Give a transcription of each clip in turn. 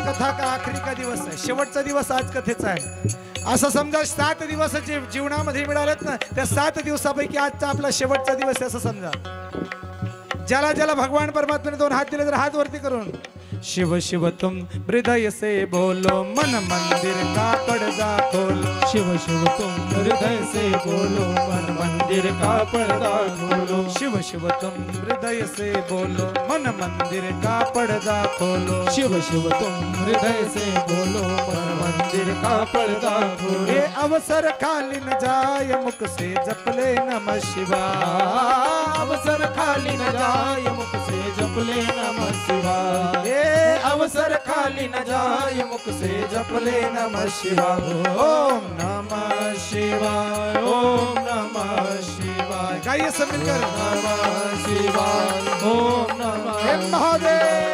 कथा का आखरी का दिवस आहे, शेवटचा दिवस आज कथेचा आहे. असं समजा 7 दिवस जे जीवनामध्ये मिळालेत ना, त्या 7 दिवसापैकी आजचा आपला शेवटचा दिवस आहे असं समजा. ज्याला ज्याला भगवान परमात्म्याने 2 हात दिले तर हात वरती करून शिव शिव तुम हृदय से बोलो, मन मंदिर का पर्दा खोलो. शिव शिव तुम हृदय से बोलो, मन मंदिर का पर्दा खोलो. शिव शिव तुम हृदय से बोलो, मन मंदिर का पर्दा खोलो. शिव शिव तुम हृदय से बोलो, मन मंदिर का पर्दा खोलो. ये अवसर खाली न जाय मुख से जपले नमः शिवाय. अवसर खाली न जाय मुख से जपले नमः शिवाय. ये अवसर खाली न जाय मुख से जपले नमः शिवाय. ओम नमः शिवाय, ओम नमः शिवाय. गाइए सब मिलकर नमः शिवाय, ओम नमः हे महादेव.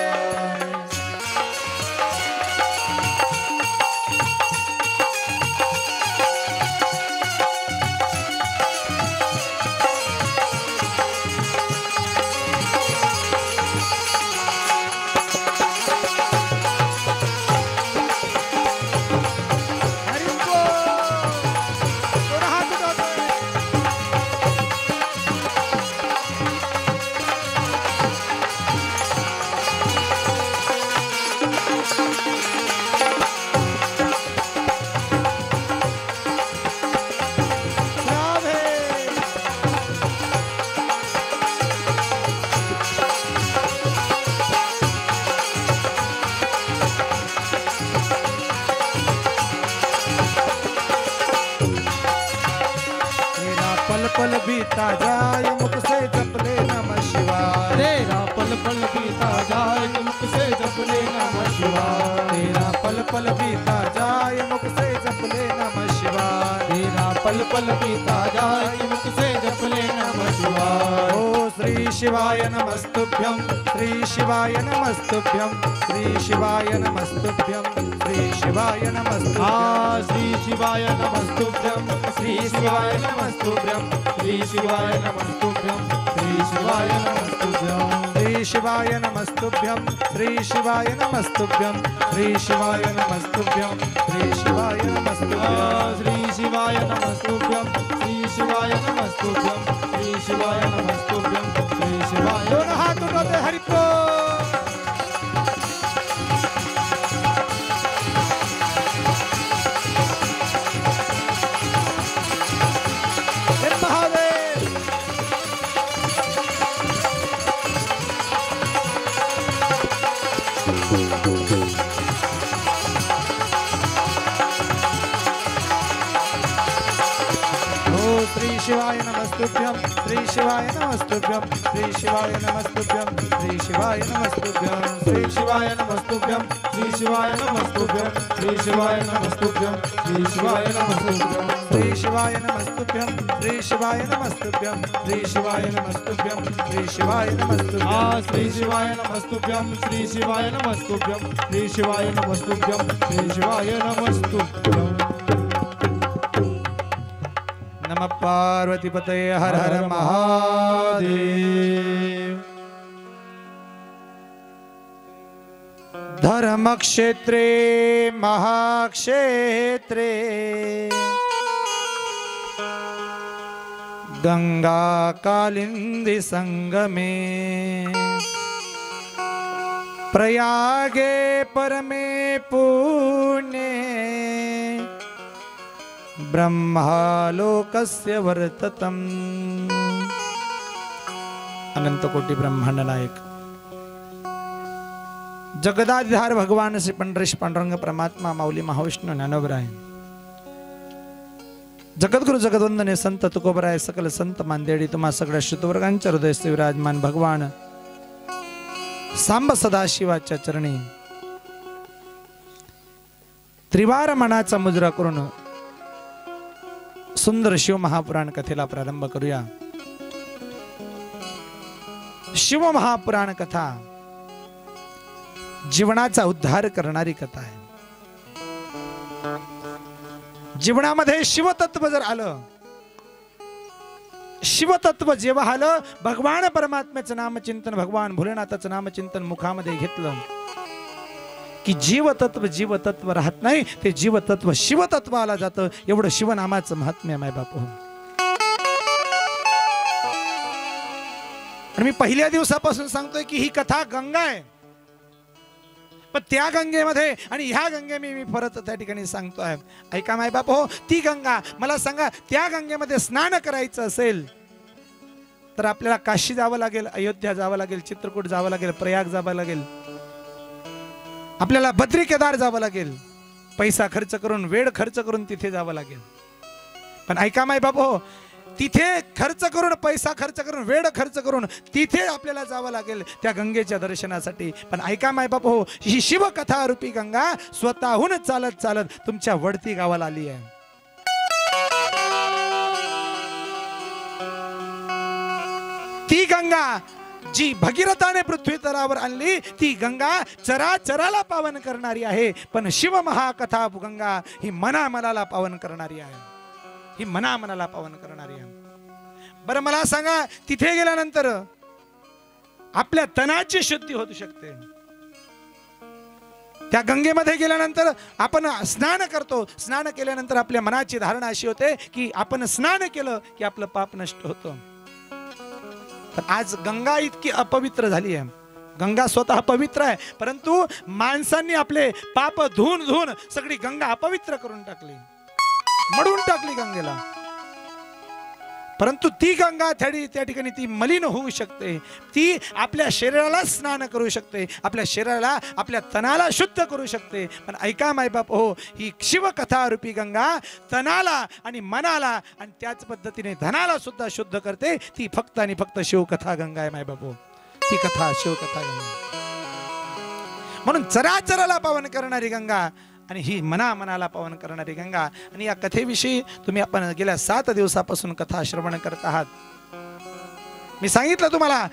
पल बीता जाए मुख से जपले नमः शिवाय. तेरा पल पल बीता जाए मुख से जपले नमः शिवाय. तेरा पल पल बीता जाए मुख से जपले नमः शिवाय. तेरा पल पल बीता जाए मुख से जपले नमः शिवाय. ओ श्री शिवाय नमस्तुभ्यं, श्री शिवाय नमस्तुभ्यं, श्री शिवाय नमस्तुभ्यं, श्री शिवाय नमस्तुभ्यं. श्री शिवाय नमस्तुभ्यं, श्री शिवाय नमस्तुभ्यं, श्री शिवाय नमस्तुभ्यं, श्री शिवाय नमस्तुभ्यं. श्री शिवाय नमस्तुभ्यं, श्री शिवाय नमस्तुभ्यं, श्री शिवाय नमस्तुभ्यं, श्री शिवाय नमस्तुभ्यं. श्री शिवाय नमस्तुभ्यं, श्री शिवाय नमस्तुभ्यं, श्री शिवाय नमस्तुभ्यं, श्री शिवाय. दोनों हाथ उठाते हरिको. शिवाय नमस्तुभ्यं, श्री शिवाय नमस्तुभ्यं, श्री शिवाय नमस्तुभ्यं, श्री शिवाय नमस्तुभ्यं, श्री शिवाय नमस्तुभ्यं, श्री शिवाय नमस्तुभ्यं, श्री शिवाय नमस्तुभ्यं, श्री शिवाय नमस्तुभ्यं. श्री शिवाय नमस्तुभ्यं, श्री शिवाय नमस्तुभ्यं, श्री शिवाय नमस्तुभ्यं, श्री शिवाय नमस्तुभ्यं. श्री शिवाय नमस्तुभ्यं, श्री शिवाय नमस्तुभ्यं, श्री शिवाय नमस्तुभ्यं, श्री शिवाय नमस्तुभ्यं. नमः पार्वती पतये हर हर महादेव. धर्म क्षेत्रे महाक्षेत्रे गंगा कालिंदी संगमे प्रयागे परमे पुण्ये ब्रह्मालोकस्य वर्ततम्. अनंत कोटी ब्रह्मांड नायक जगदाधार भगवान श्री पंढरीश पांडुरंग परमात्मा माऊली महाविष्णू ज्ञानोबराय जगद्गुरु जगदवंदने संत तुकोबराय सकल संत मानदेडी तुम्हा सगळ्या श्रुतवर्गांच्या हृदयस्थ विराजमान भगवान सांब सदाशिवाच्या चरणी त्रिवार मनाचा मुजरा करून सुंदर शिव महापुराण कथेला प्रारंभ करूया. शिव महापुराण कथा जीवनाचा उद्धार करणारी कथा आहे. जीवनामध्ये शिवतत्व जर आलं, शिवतत्व जेव्हा आलं, भगवान परमात्म्याचं नामचिंतन, भगवान भोलेनाथाचं नामचिंतन मुखामध्ये घेतलं की जीवतत्व राहत नाही, ते जीवतत्व शिवतत्वाला जातं. एवढं शिवनामाचं महात्म्य आहे मायबाप हो. आणि मी पहिल्या दिवसापासून सांगतोय की ही कथा गंगा आहे, पण त्या गंगेमध्ये आणि ह्या गंगे मी परत त्या ठिकाणी सांगतोय, ऐका मायबाप हो, ती गंगा मला सांगा, त्या गंगेमध्ये स्नान करायचं असेल तर आपल्याला काशी जावं लागेल, अयोध्या जावं लागेल, चित्रकूट जावं लागेल, प्रयाग जावं लागेल, आपल्याला बद्री केदार जावं लागेल, पैसा खर्च करून, वेळ खर्च करून तिथे जावं लागेल. पण ऐका मायबाप हो, तिथे खर्च करून, पैसा खर्च करून, वेळ खर्च करून तिथे आपल्याला जावं लागेल त्या गंगेच्या दर्शनासाठी. पण ऐका मायबाप हो, ही शिवकथा रूपी गंगा स्वतःहून चालत चालत तुमच्या वडती गावाला आली आहे. ती गंगा जी भगीरथाने पृथ्वी तलावर आणली, ती गंगा चराचराला पावन करणारी आहे. पण शिव महाकथा गंगा ही मनाला पावन करणारी आहे, ही मनाला पावन करणारी आहे. बरं मला सांगा, तिथे गेल्यानंतर आपल्या तनाची शुद्धी होऊ शकते. त्या गंगेमध्ये गेल्यानंतर आपण स्नान करतो, स्नान केल्यानंतर आपल्या मनाची धारणा अशी होते की आपण स्नान केलं की आपलं पाप नष्ट होतं. आज गंगा इतकी अपवित्र झाली आहे. गंगा स्वतः पवित्र आहे, परंतु माणसांनी आपले पाप धुवून धुवून सगळी गंगा अपवित्र करून टाकली, मडून टाकली गंगेला. परंतु ती गंगा त्या ठिकाणी ती मलिन होऊ शकते, ती आपल्या शरीराला स्नान करू शकते, आपल्या शरीराला, आपल्या तनाला शुद्ध करू शकते. पण ऐका मायबाप हो, ही शिवकथा रूपी गंगा तनाला आणि मनाला आणि त्याच पद्धतीने धनाला सुद्धा शुद्ध करते. ती फक्त आणि फक्त शिवकथा गंगा आहे मायबाप हो, ती कथा शिवकथा गंगा. म्हणून चराचराला पावन करणारी गंगा आणि ही मनाला पावन करणारी गंगा. आणि या कथेविषयी तुम्ही आपण गेल्या 7 दिवसापासून कथा श्रवण करत आहात. मी सांगितलं तुम्हाला,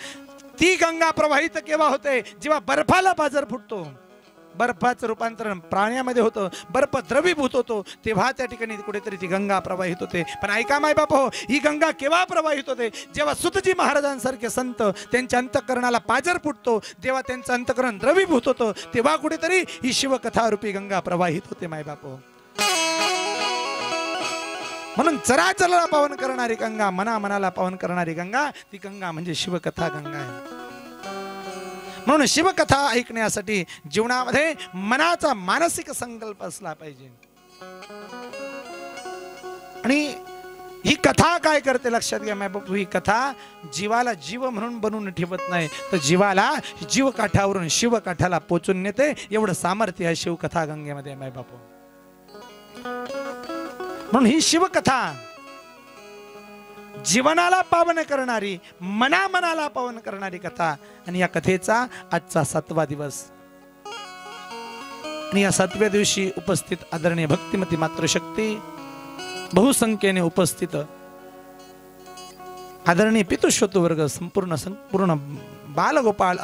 ती गंगा प्रवाहित केव्हा होते, जेव्हा बर्फाला पाझर फुटतो, बर्फाचं रूपांतरण प्राण्यामध्ये होतं, बर्फ द्रवीभूत होतो, तेव्हा त्या ठिकाणी कुठेतरी ती गंगा प्रवाहित होते. पण ऐका मायबाप हो, ही गंगा केव्हा प्रवाहित होते, जेव्हा सुतजी महाराजांसारखे संत त्यांच्या अंतःकरणाला पाझर फुटतो, तेव्हा त्यांचं अंतःकरण द्रवीभूत होतं, तेव्हा कुठेतरी ही शिवकथा रूपी गंगा प्रवाहित होते मायबाप हो. म्हणून चराचराला पावन करणारी गंगा, मनाला पावन करणारी गंगा, ती गंगा म्हणजे शिवकथा गंगा आहे. म्हणून शिवकथा ऐकण्यासाठी जीवनामध्ये मनाचा मानसिक संकल्प असला पाहिजे. आणि ही कथा काय करते लक्षात घ्या मायबापू, ही कथा जीवाला जीव म्हणून बनवून ठेवत नाही, तर जीवाला जीव काठावरून शिव काठाला पोचून नेते. एवढं सामर्थ्य आहे शिवकथा गंगेमध्ये मायबापू. म्हणून ही शिवकथा जीवनाला पावन करणारी, मनाला पावन करणारी कथा. आणि या कथेचा आजचा 7वा दिवस. आणि या 7व्या दिवशी उपस्थित आदरणीय भक्तिमती मातृशक्ती, बहुसंख्येने उपस्थित आदरणीय पितृश्रोतृ वर्ग, संपूर्ण बालगोपाळ,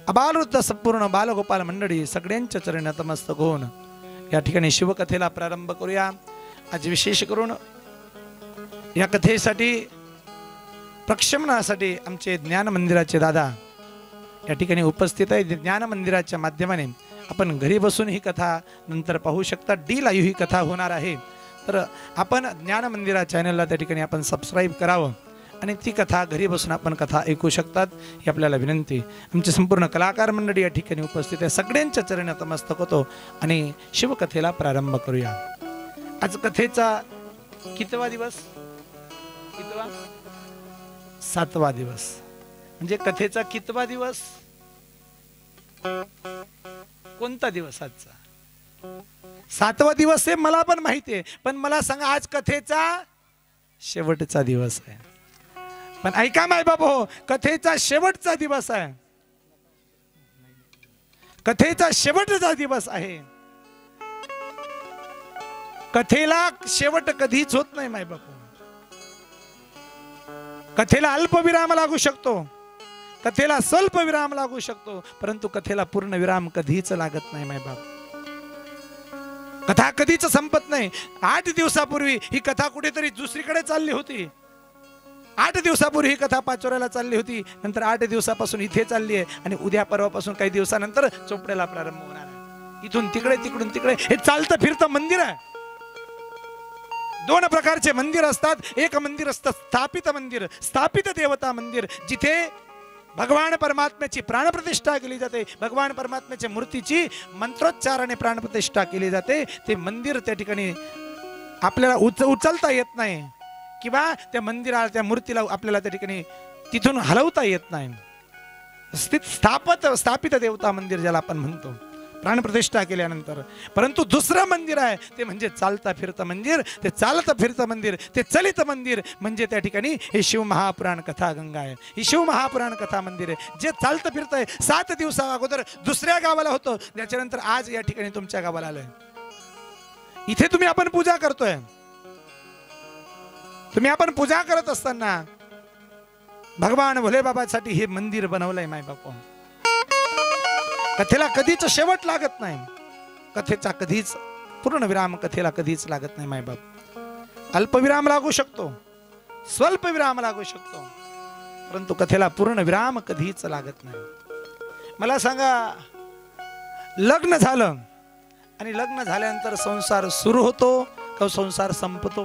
अबालवृद्ध संपूर्ण बालगोपाल मंडळी, सगळ्यांच्या चरणी नतमस्तक होऊन या ठिकाणी शिवकथेला प्रारंभ करूया. आज विशेष करून या कथेसाठी प्रक्षमनासाठी आमचे ज्ञान मंदिराचे दादा या ठिकाणी उपस्थित आहे. ज्ञान मंदिराच्या माध्यमाने आपण घरी बसून ही कथा नंतर पाहू शकता. डी लाईव्ह ही कथा होणार आहे, तर आपण ज्ञान मंदिरा चॅनलला त्या ठिकाणी आपण सबस्क्राईब करावं आणि ती कथा घरी बसून आपण कथा ऐकू शकतात, ही आपल्याला विनंती. आमचे संपूर्ण कलाकार मंडळी या ठिकाणी उपस्थित आहे, सगळ्यांच्या चरणी नतमस्तक होतो आणि शिवकथेला प्रारंभ करूया. आज कथेचा कितवा दिवस? 7वा दिवस. म्हणजे कथेचा कितवा दिवस? कोणता दिवस आजचा? 7वा दिवस आहे, मला पण माहिती आहे. पण मला सांगा, आज कथेचा शेवटचा दिवस आहे. पण ऐका मायबाप हो, कथेचा शेवटचा दिवस आहे, कथेचा शेवटचा दिवस आहे. कथेला शेवट कधीच होत नाही मायबाप. कथेला अल्प विराम लागू शकतो, कथेला स्वल्प विराम लागू शकतो, परंतु कथेला पूर्ण विराम कधीच लागत नाही मायबाप. कथा कधीच संपत नाही. 8 दिवसापूर्वी ही कथा कुठेतरी दुसरीकडे चालली होती, 8 दिवसापूर्वी ही कथा पाचोऱ्याला चालली होती, नंतर 8 दिवसापासून इथे चालली आहे आणि उद्या परवापासून काही दिवसानंतर चोपड्याला प्रारंभ होणार आहे. इथून तिकडे तिकडून तिकडे हे चालतं फिरतं मंदिर आहे. 2 प्रकारचे मंदिर असतात. एक मंदिर असतं स्थापित मंदिर, स्थापित देवता मंदिर, जिथे भगवान परमात्म्याची प्राणप्रतिष्ठा केली जाते, भगवान परमात्म्याच्या मूर्तीची मंत्रोच्चाराने प्राणप्रतिष्ठा केली जाते. ते मंदिर त्या ठिकाणी आपल्याला उचलता येत नाही किंवा त्या मंदिराला त्या मूर्तीला आपल्याला त्या ठिकाणी तिथून हलवता येत नाही. स्थापित देवता मंदिर ज्याला आपण म्हणतो प्राणप्रतिष्ठा केल्यानंतर. परंतु दुसरं मंदिर आहे ते म्हणजे चालता फिरतं मंदिर. ते चालतं फिरतं मंदिर, ते चलित मंदिर म्हणजे त्या ठिकाणी हे शिव महापुराण कथा गंगा आहे. ही शिव महापुराण कथा मंदिर आहे जे चालतं फिरतंय. 7 दिवसा अगोदर दुसऱ्या गावाला होतं, त्याच्यानंतर आज या ठिकाणी तुमच्या गावाला आलंय. इथे तुम्ही आपण पूजा करतोय. तुम्ही आपण पूजा करत असताना भगवान भोले बाबासाठी हे मंदिर बनवलंय माय बापू. कथेला कधीच शेवट लागत नाही. कथेचा कधीच पूर्ण विराम कथेला कधीच लागत नाही माय बाप. अल्पविराम लागू शकतो, स्वल्प विराम लागू शकतो, परंतु कथेला पूर्ण विराम कधीच लागत नाही. मला सांगा, लग्न झालं आणि लग्न झाल्यानंतर संसार सुरू होतो का संसार संपतो?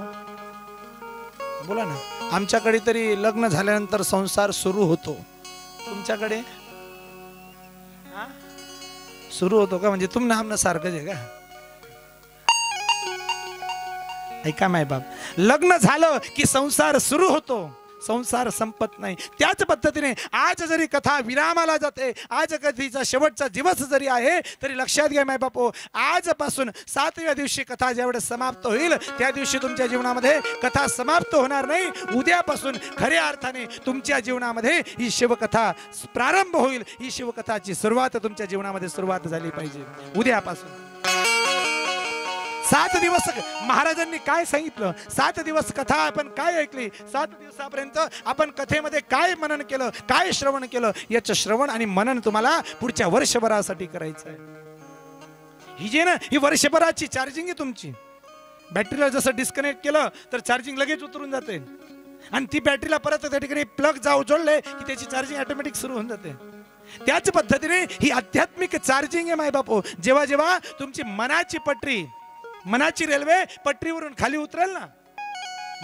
बोला ना. आमच्याकडे तरी लग्न झाल्यानंतर संसार सुरू होतो. तुमच्याकडे सुरू होतो का? म्हणजे तुम नाम सारखंच आहे का? ऐका माय बाप, लग्न झालं की संसार सुरू होतो, संसार संपत नाही. त्याच पद्धतीने आज जरी कथा विरामाला जाते, आज कथेचा शेवटचा दिवस जरी आहे, तरी लक्षात घ्या माय बापू, आजपासून 7व्या दिवशी कथा ज्यावेळेस समाप्त होईल त्या दिवशी तुमच्या जीवनामध्ये कथा समाप्त होणार नाही. उद्यापासून खऱ्या अर्थाने तुमच्या जीवनामध्ये ही शिवकथा प्रारंभ होईल. ही शिवकथाची सुरुवात तुमच्या जीवनामध्ये सुरुवात झाली पाहिजे उद्यापासून. 7 दिवस महाराजांनी काय सांगितलं, 7 दिवस कथा आपण काय ऐकली, 7 दिवसापर्यंत आपण कथेमध्ये काय मनन केलं, काय श्रवण केलं, याचं श्रवण आणि मनन तुम्हाला पुढच्या वर्षभरासाठी करायचं आहे. ही जे ना, ही वर्षभराची चार्जिंग आहे तुमची. बॅटरीला जसं डिस्कनेक्ट केलं तर चार्जिंग लगेच उतरून जाते आणि ती बॅटरीला परत त्या ठिकाणी प्लग जोडले की त्याची चार्जिंग ऑटोमॅटिक सुरू होऊन जाते. त्याच पद्धतीने ही आध्यात्मिक चार्जिंग आहे माय बापू. जेव्हा जेव्हा तुमची मनाची पटरी, मनाची रेल्वे पटरीवरून खाली उतरेल ना,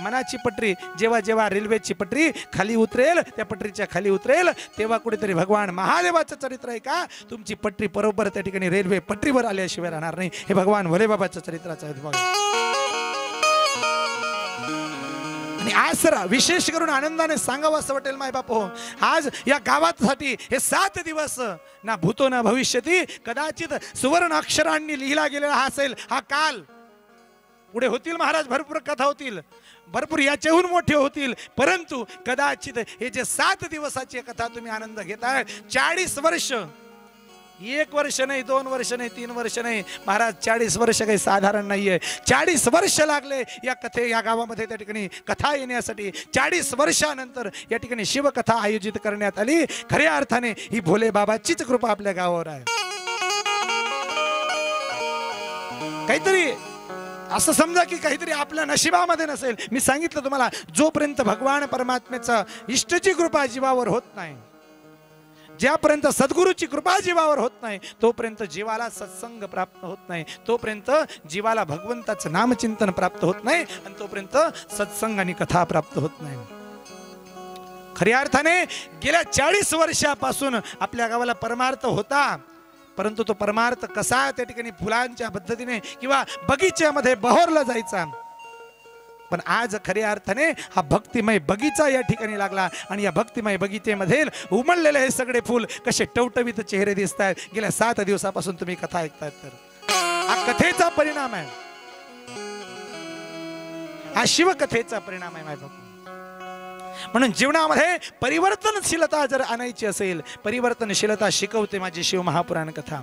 मनाची पटरी जेव्हा जेव्हा रेल्वेची पटरी खाली उतरेल, त्या पटरीच्या खाली उतरेल, तेव्हा कुठेतरी भगवान महादेवाचं चरित्र आहे का, तुमची पटरी बरोबर त्या ठिकाणी रेल्वे पटरीवर आल्याशिवाय राहणार नाही. हे भगवान भोले बाबाच्या चरित्राचं आहे. आणि आज सर विशेष करून आनंदाने सांगावं असं वाटेल माय बापू, आज या गावासाठी हे 7 दिवस ना भूतो ना भविष्यती, कदाचित सुवर्ण अक्षरांनी लिहिला गेलेला हा असेल हा काल. पुढे होतील महाराज, भरपूर कथा होतील, भरपूर याच्याहून मोठे होतील, परंतु कदाचित हे जे 7 दिवसाची कथा तुम्ही आनंद घेताय, 40 वर्ष, 1 वर्ष नाही, 2 वर्ष नाही, 3 वर्ष नाही महाराज, 40 वर्ष काही साधारण नाहीये. 40 वर्ष लागले या कथे या गावामध्ये त्या ठिकाणी कथा येण्यासाठी. 40 वर्षानंतर या ठिकाणी शिवकथा आयोजित करण्यात आली. खऱ्या अर्थाने ही भोले बाबाचीच कृपा आपल्या गावावर आहे. काहीतरी असं समजा की काहीतरी आपल्या नशिबामध्ये नसेल. मी सांगितलं तुम्हाला, जोपर्यंत भगवान परमात्म्याचा इष्टची कृपा जीवावर होत नाही, ज्यापर्यंत सद्गुरूची कृपा जीवावर होत नाही, तोपर्यंत जीवाला सत्संग प्राप्त होत नाही, तोपर्यंत जीवाला भगवंताचं नामचिंतन प्राप्त होत नाही, आणि तोपर्यंत सत्संग आणि कथा प्राप्त होत नाही. खऱ्या अर्थाने गेल्या 40 वर्षापासून आपल्या गावाला परमार्थ होता, परंतु तो परमार्थ कसा त्या ठिकाणी फुलांच्या पद्धतीने किंवा बगीच्यामध्ये बहरला जायचा. पण आज खऱ्या अर्थाने हा भक्तिमय बगीचा या ठिकाणी लागला, आणि या भक्तिमय बगीचेमध्ये उमललेले हे सगळे फुल कसे टवटवीत चेहरे दिसत आहेत. गेल्या 7 दिवसापासून तुम्ही कथा ऐकतायत, तर हा कथेचा परिणाम आहे, हा शिवकथेचा परिणाम आहे माझ्या. म्हणून जीवनामध्ये परिवर्तनशीलता जर आणायची असेल, परिवर्तनशीलता शिकवते माझी शिव महापुराण कथा.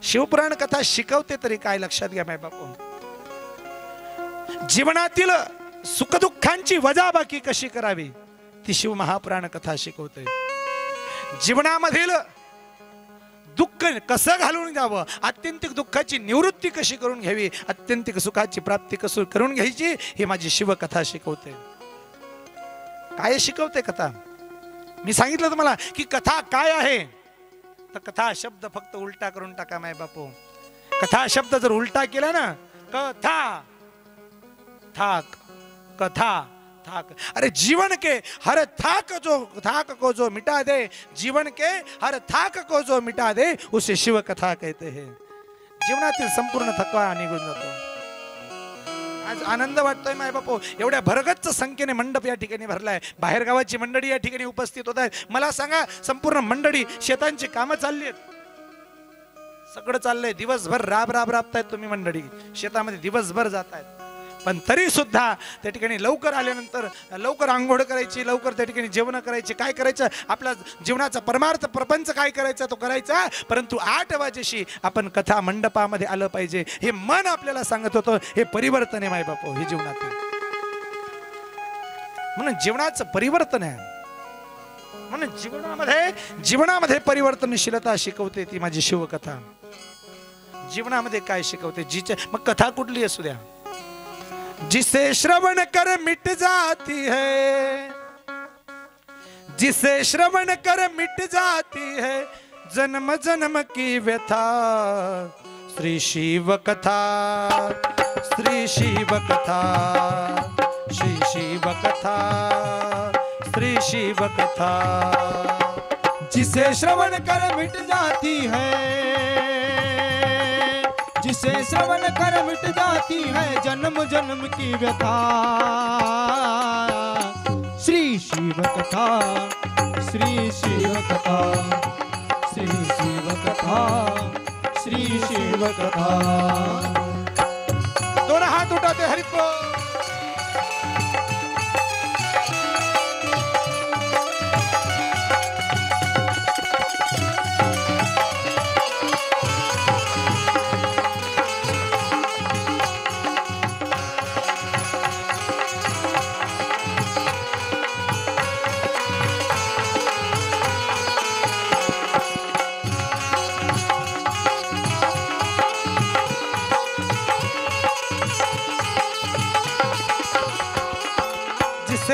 शिवपुराण कथा शिकवते तरी काय, लक्षात घ्या माय बापू, जीवनातील सुखदुःखांची वजाबाकी कशी करावी ती शिव महापुराण कथा शिकवते. जीवनामधील दुःख कसं घालून घ्यावं, आत्यंतिक दुःखाची निवृत्ती कशी करून घ्यावी, आत्यंतिक सुखाची प्राप्ती कशी करून घ्यायची, ही माझी शिवकथा शिकवते. काय शिकवते कथा? मी सांगितलं तुम्हाला की कथा काय आहे, तर कथा शब्द फक्त उलटा करून टाका माय बापू. कथा शब्द जर उलटा केला ना, कथा थाक, कथा थाक. अरे जीवन के हर थाक को जो मिटा दे, जीवन के हर थाक को जो मिटा दे, उसे शिव कथा कहते हैं. जीवनातील संपूर्ण थकवा निघून जातो. आज आनंद वाटतोय माय बापू. एवढ्या भरगच्च संख्येने मंडप या ठिकाणी भरलाय. बाहेर गावाची मंडळी या ठिकाणी उपस्थित होत आहेत. मला सांगा, संपूर्ण मंडळी शेतांची कामं चालली आहेत, सगळं चाललंय, दिवसभर राबतायत तुम्ही मंडळी, शेतामध्ये दिवसभर जातायत, पण तरी सुद्धा त्या ठिकाणी लवकर आल्यानंतर लवकर आंघोळ करायची, लवकर त्या ठिकाणी जेवण करायची. काय करायचं? आपला जीवनाचा परमार्थ प्रपंच काय करायचा तो करायचा, परंतु 8 वाजेशी आपण कथा मंडपामध्ये आलं पाहिजे. हे मन आपल्याला सांगत होतं. हे परिवर्तन आहे माय बापू, हे जीवनातील. म्हणून जीवनाचं परिवर्तन आहे. म्हणून जीवनामध्ये परिवर्तनशीलता शिकवते ती माझी शिवकथा. जीवनामध्ये काय शिकवते? मग कथा कुठली असू द्या, जिसे श्रवण कर मिट जाती है, जिसे श्रवण कर मिट जाती है जन्म जन्म की व्यथा. श्री शिव कथा, श्री शिव कथा, श्री शिव कथा, श्री शिव कथा. जिसे श्रवण कर मिट जाती है, जिसे श्रवण कर मिट जाती है जन्म जन्म की व्यथा. श्री शिव कथा, श्री शिव कथा, श्री शिव कथा, श्री शिव कथा. दोनों हाथ उठाते हरित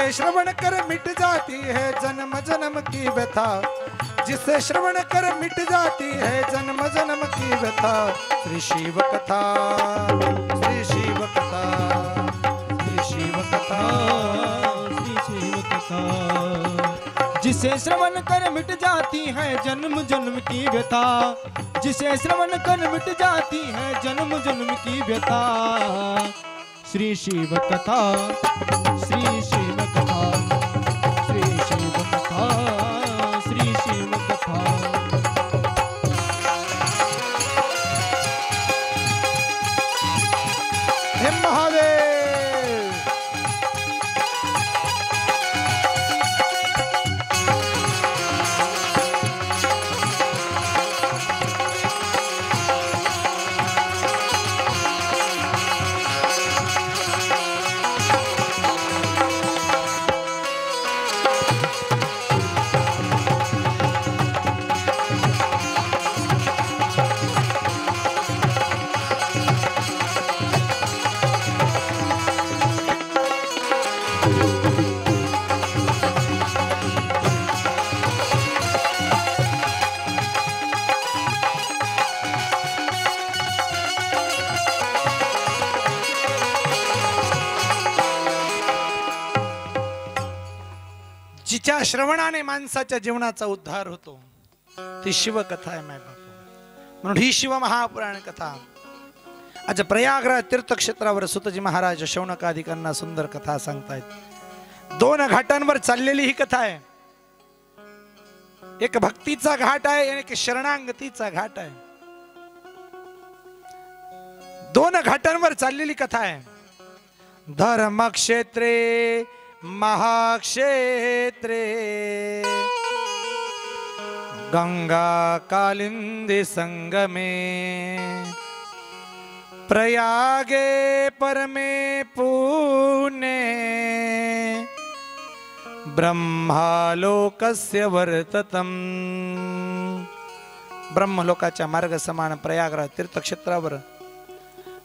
श्रवण कर मिट जाती है जन्म जन्म की व्यथा. जिसे श्रवण कर मिट जाती है जन्म जन्म की व्यथा. श्री शिव कथा, श्री शिव कथा, श्री शिव कथा, श्री शिव कथा. जिसे श्रवण कर मिट जाती है जन्म जन्म की व्यथा. जिसे श्रवण कर मिट जाती है जन्म जन्म की व्यथा. श्री शिव कथा, श्री शिव कथा, श्री शिव कथा, श्री शिव कथा. हे महादेव. जिच्या श्रवणाने माणसाच्या जीवनाचा उद्धार होतो ती शिवकथा आहे माय बापू. म्हणून ही शिव महापुराण कथा आज प्रयागराज तीर्थक्षेत्रावर सुतजी महाराज शौनकादिकांना सुंदर कथा सांगतायत. 2 घाटांवर चाललेली ही कथा आहे. एक भक्तीचा घाट आहे आणि एक शरणागतीचा घाट आहे. 2 घाटांवर चाललेली कथा आहे. धर्मक्षेत्रे महाक्षेत्रे गंगा कालिंदी संगमे प्रयागे परमे पुण्ये ब्रह्मालोकस्य वर्ततम. ब्रह्मलोकाच्या मार्ग समान प्रयागराज तीर्थक्षेत्रावर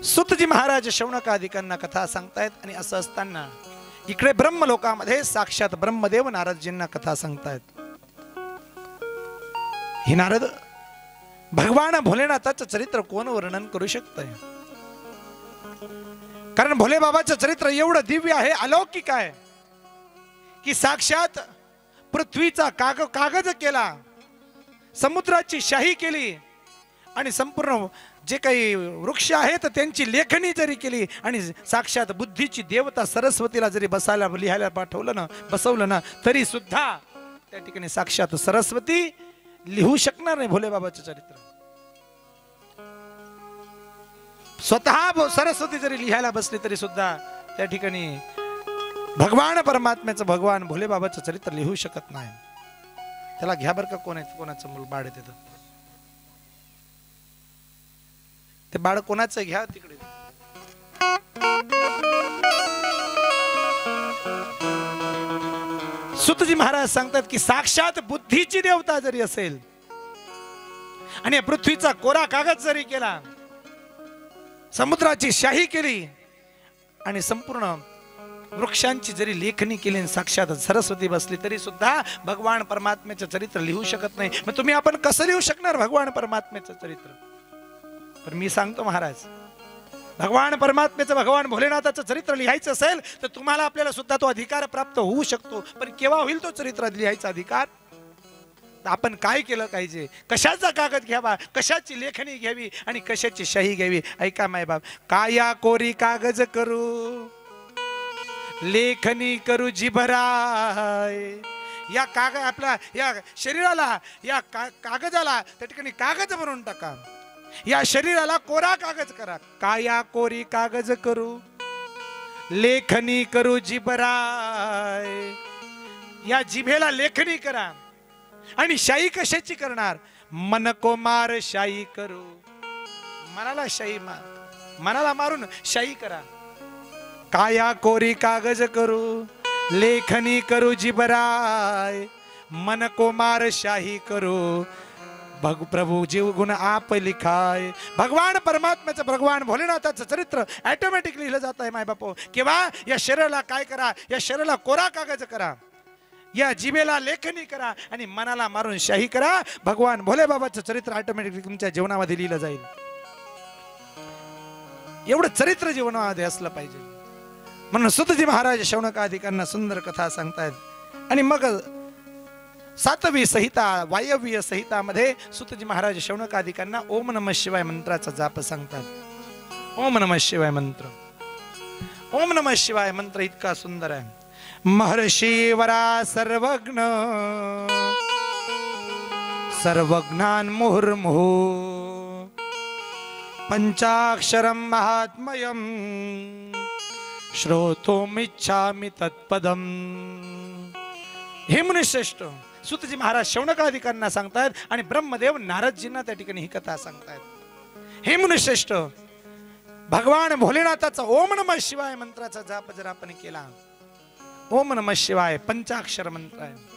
सुतजी महाराज शौनकादिकांना कथा सांगतायत. आणि असं असताना इकडे ब्रह्मलोकामध्ये साक्षात ब्रह्मदेव नारदजींना कथा सांगतायत. हे नारद, भगवान भोलेनाथाचं चरित्र कोण वर्णन करू शकतंय? कारण भोले बाबाचं चरित्र एवढं दिव्य आहे, अलौकिक आहे की साक्षात पृथ्वीचा कागज केला, समुद्राची शाही केली आणि संपूर्ण जे काही वृक्ष आहेत त्यांची लेखणी जरी केली आणि साक्षात बुद्धीची देवता सरस्वतीला जरी बसायला लिहायला पाठवलं ना, बसवलं ना, तरी सुद्धा त्या ठिकाणी साक्षात सरस्वती लिहू शकणार नाही भोले बाबाचं चरित्र. स्वतः सरस्वती जरी लिहायला बसली तरी सुद्धा त्या ठिकाणी भगवान परमात्म्याचं, भगवान भोले बाबाचं चरित्र लिहू शकत नाही. त्याला घ्या बरं का, कोणाचं मूल बाळ आहे तिथं, ते बाळ कोणाचं घ्या तिकडे. सुतजी महाराज सांगतात की साक्षात बुद्धीची देवता जरी असेल आणि पृथ्वीचा कोरा कागद जरी केला, समुद्राची शाही केली आणि संपूर्ण वृक्षांची जरी लेखणी केली, साक्षात सरस्वती बसली, तरी सुद्धा भगवान परमात्म्याचं चरित्र लिहू शकत नाही. मग तुम्ही आपण कसं लिहू शकणार भगवान परमात्म्याचं चरित्र? पण मी सांगतो महाराज, भगवान परमात्म्याचं, भगवान भोलेनाथाचं चरित्र लिहायचं असेल तर तुम्हाला आपल्याला सुद्धा तो अधिकार प्राप्त होऊ शकतो. पण केव्हा होईल तो चरित्र लिहायचा अधिकार? आपण काय केलं पाहिजे, कशाचा कागद घ्यावा, कशाची लेखणी घ्यावी आणि कशाची शाही घ्यावी. ऐका मायबाप, काया कोरी कागज करू, लेखनी करू जिभराय. या आपल्या या शरीराला, या कागदाला त्या ठिकाणी कागद बनवून टाका, या शरीराला कोरा कागज करा. काया कोरी कागज करू, लेखनी करू जिभराय. या जिभेला लेखणी करा आणि शाही कशाची करणार? मन को मार शाही करू. मनाला शाही मार, मनाला मारून शाही करा. काया कोरी कागज करू, लेखनी करू जिबराय. मन को मार शाही करू, प्रभू जीव गुण आप लिखाय. भगवान परमात्म्याचं, भगवान भोलेनाथाचं चरित्र ऑटोमॅटिक लिहिलं जात आहे माय बापू. किंवा या शरीराला काय करा, या शरीराला कोरा कागज करा, या जिभेला लेखनी करा आणि मनाला मारून शाही करा. भगवान भोले बाबाचं चरित्र ऑटोमॅटिकली तुमच्या जीवनामध्ये लिहिलं जाईल. एवढं चरित्र जीवनामध्ये असलं पाहिजे. म्हणून सुतजी महाराज शौनकादिकांना सुंदर कथा सांगतायत. आणि मग 7वी संहिता, वायव्य संहितामध्ये सुतजी महाराज शौनकादिकांना ओम नमः शिवाय मंत्राचा जाप सांगतात. ओम नमः शिवाय मंत्र, ओम नमः शिवाय मंत्र इतका सुंदर आहे. महर्षी वरा सर्वज्ञ, सर्वज्ञान मुहुर्मुहु, पंचाक्षरम महात्मयम, श्रोतुमिच्छामि तत्पदम. हे मुनिश्रेष्ठ सुतजी महाराज शौनकादिकांना सांगतायत आणि ब्रह्मदेव नारदजींना त्या ठिकाणी ही कथा सांगतायत. हे मुनिश्रेष्ठ, भगवान भोलेनाथाचा ओम नमः शिवाय मंत्राचा जाप जर आपण केला, ओम नमः शिवाय पंचाक्षर मंत्र आहे.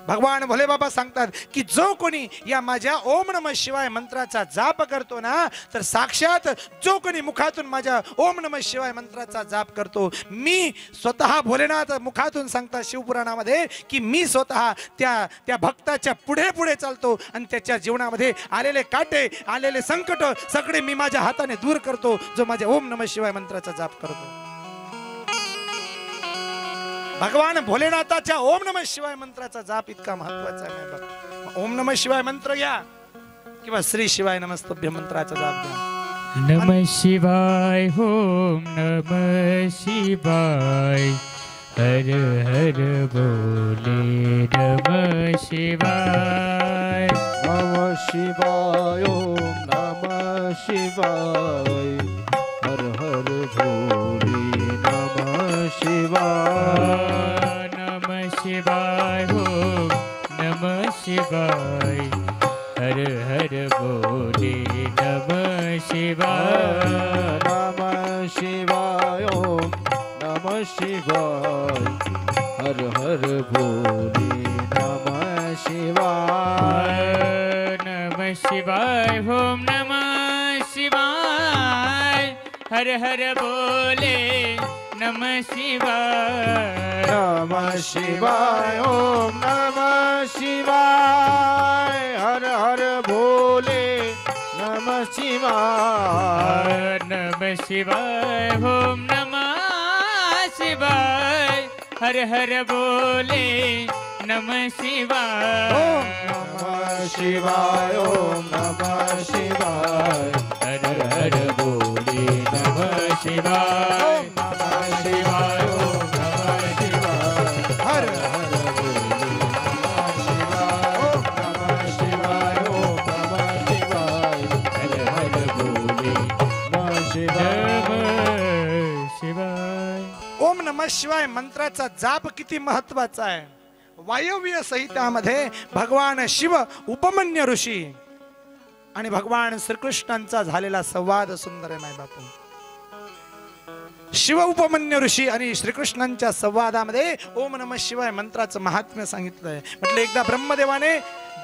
भगवान भोले बाबा सांगतात की जो कोणी या माझ्या ओम नमः शिवाय मंत्राचा जाप करतो ना, तर साक्षात जो कोणी मुखातून माझ्या ओम नमः शिवाय मंत्राचा जाप करतो, मी स्वतः भोलेनाथ मुखातून सांगतात शिवपुराणामध्ये की मी स्वतः त्या भक्ताच्या पुढे पुढे चालतो आणि त्याच्या जीवनामध्ये आलेले काटे, आलेले संकट सगळे मी माझ्या हाताने दूर करतो, जो माझ्या ओम नमः शिवाय मंत्राचा जाप करतो. भगवान भोलेनाथाच्या ओम नमः शिवाय मंत्राचा जाप इतका महत्वाचा आहे. ओम नमः शिवाय मंत्र घ्या किंवा श्री शिवाय नमस्तुभ्य मंत्राचा जाप घ्या. नमः शिवाय, ओम नमः शिवाय, हर हर बोले नमः शिवाय. नमः शिवाय, ओम नमः शिवाय, हर हर भोले नमः शिवाय. नमः शिवाय, ओम नमः शिवाय, हर हर बोले नमः शिवाय. नमः शिवाय, ओम नमः शिवाय, हर हर भोले नमः शिवाय. नमः शिवाय, ओम नमः शिवाय, हर हर बोले नमः शिवाय नमः शिवाय ओम नमः शिवाय हर हर भोले नमः शिवाय नमः शिवाय ओम नमः शिवाय हर हर बोले नमः शिवाय ओम नमः शिवाय ओम नमः शिवाय हर हर बोले नमः शिवाय ओम नमः शिवाय ओम नमः शिवाय हर हर भोले नमः शिवाय ओम नमः शिवाय हर हर बोले नमः शिवाय नमः शिवाय ओम नमः शिवाय मंत्राचा जाप किती महत्वाचा आहे. वायव्य संहितामध्ये भगवान शिव उपमन्य ऋषी आणि भगवान श्रीकृष्णांचा झालेला संवाद सुंदर आहे. माय बापू, शिव उपमन्य ऋषी आणि श्रीकृष्णांच्या संवादामध्ये ओम नमः शिवाय मंत्राचं महात्म्य सांगितलंय. म्हटलं एकदा ब्रह्मदेवाने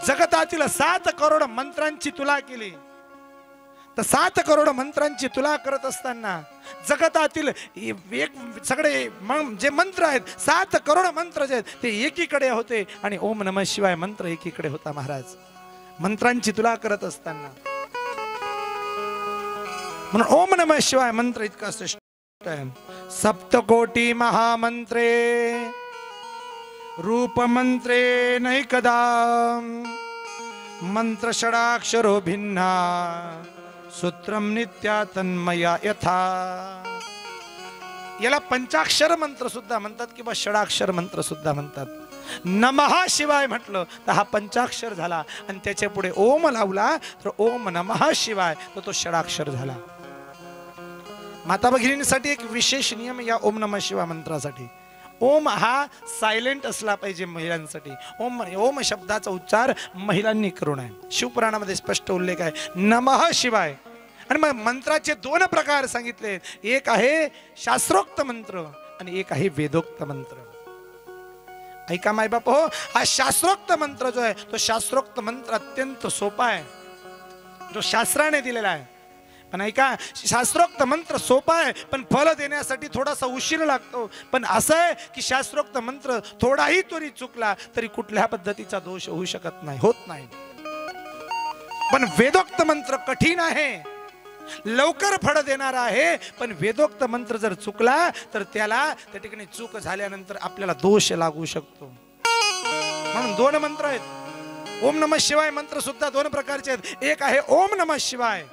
जगतातील 7 करोड मंत्रांची तुला केली. तर 7 करोड मंत्रांची तुला करत असताना जगतातील एक सगळे जे मंत्र आहेत 7 करोड मंत्र जे आहेत ते एकीकडे होते आणि ओम नमः शिवाय मंत्र एकीकडे होता. महाराज मंत्रांची तुला करत असताना म्हणून ओम नमः शिवाय मंत्र इतका श्रेष्ठ आहे. सप्तकोटी महामंत्रे रूप मंत्रे नैकदा मंत्र षडाक्षरो भिन्ना सूत्रम नित्या तन्मया यथा. याला पंचाक्षर मंत्र सुद्धा म्हणतात किंवा षडाक्षर मंत्र सुद्धा म्हणतात. नमः शिवाय म्हटलं तर हा पंचाक्षर झाला आणि त्याच्या पुढे ओम लावला तर ओम नमः शिवाय तर तो षडाक्षर झाला. माता भगिनींसाठी एक विशेष नियम या ओम नमः शिवाय मंत्रासाठी. ओम हा सायलेंट असला पाहिजे महिलांसाठी. ओम ओम शब्दाचा उच्चार महिलांनी करू नये. शिवपुराणामध्ये स्पष्ट उल्लेख आहे नमः शिवाय. आणि मग मंत्राचे 2 प्रकार सांगितले. एक आहे शास्त्रोक्त मंत्र आणि एक आहे वेदोक्त मंत्र. ऐका माय बाप हो, हा शास्त्रोक्त मंत्र जो आहे तो शास्त्रोक्त मंत्र अत्यंत सोपा आहे, जो शास्त्राने दिलेला आहे. पण ऐका, शास्त्रोक्त मंत्र सोपा आहे पण फल देण्यासाठी थोडासा उशीर लागतो. पण असं आहे की शास्त्रोक्त मंत्र थोडाही तरी चुकला तरी कुठल्या पद्धतीचा दोष होऊ शकत नाही, होत नाही. पण वेदोक्त मंत्र कठीण आहे, लवकर फळ देणारा आहे. पण वेदोक्त मंत्र जर चुकला तर त्याला त्या ठिकाणी चूक झाल्यानंतर आपल्याला दोष लागू शकतो. म्हणून 2 मंत्र आहेत. ओम नमः शिवाय मंत्र सुद्धा 2 प्रकारचे आहेत. एक आहे ओम नमः शिवाय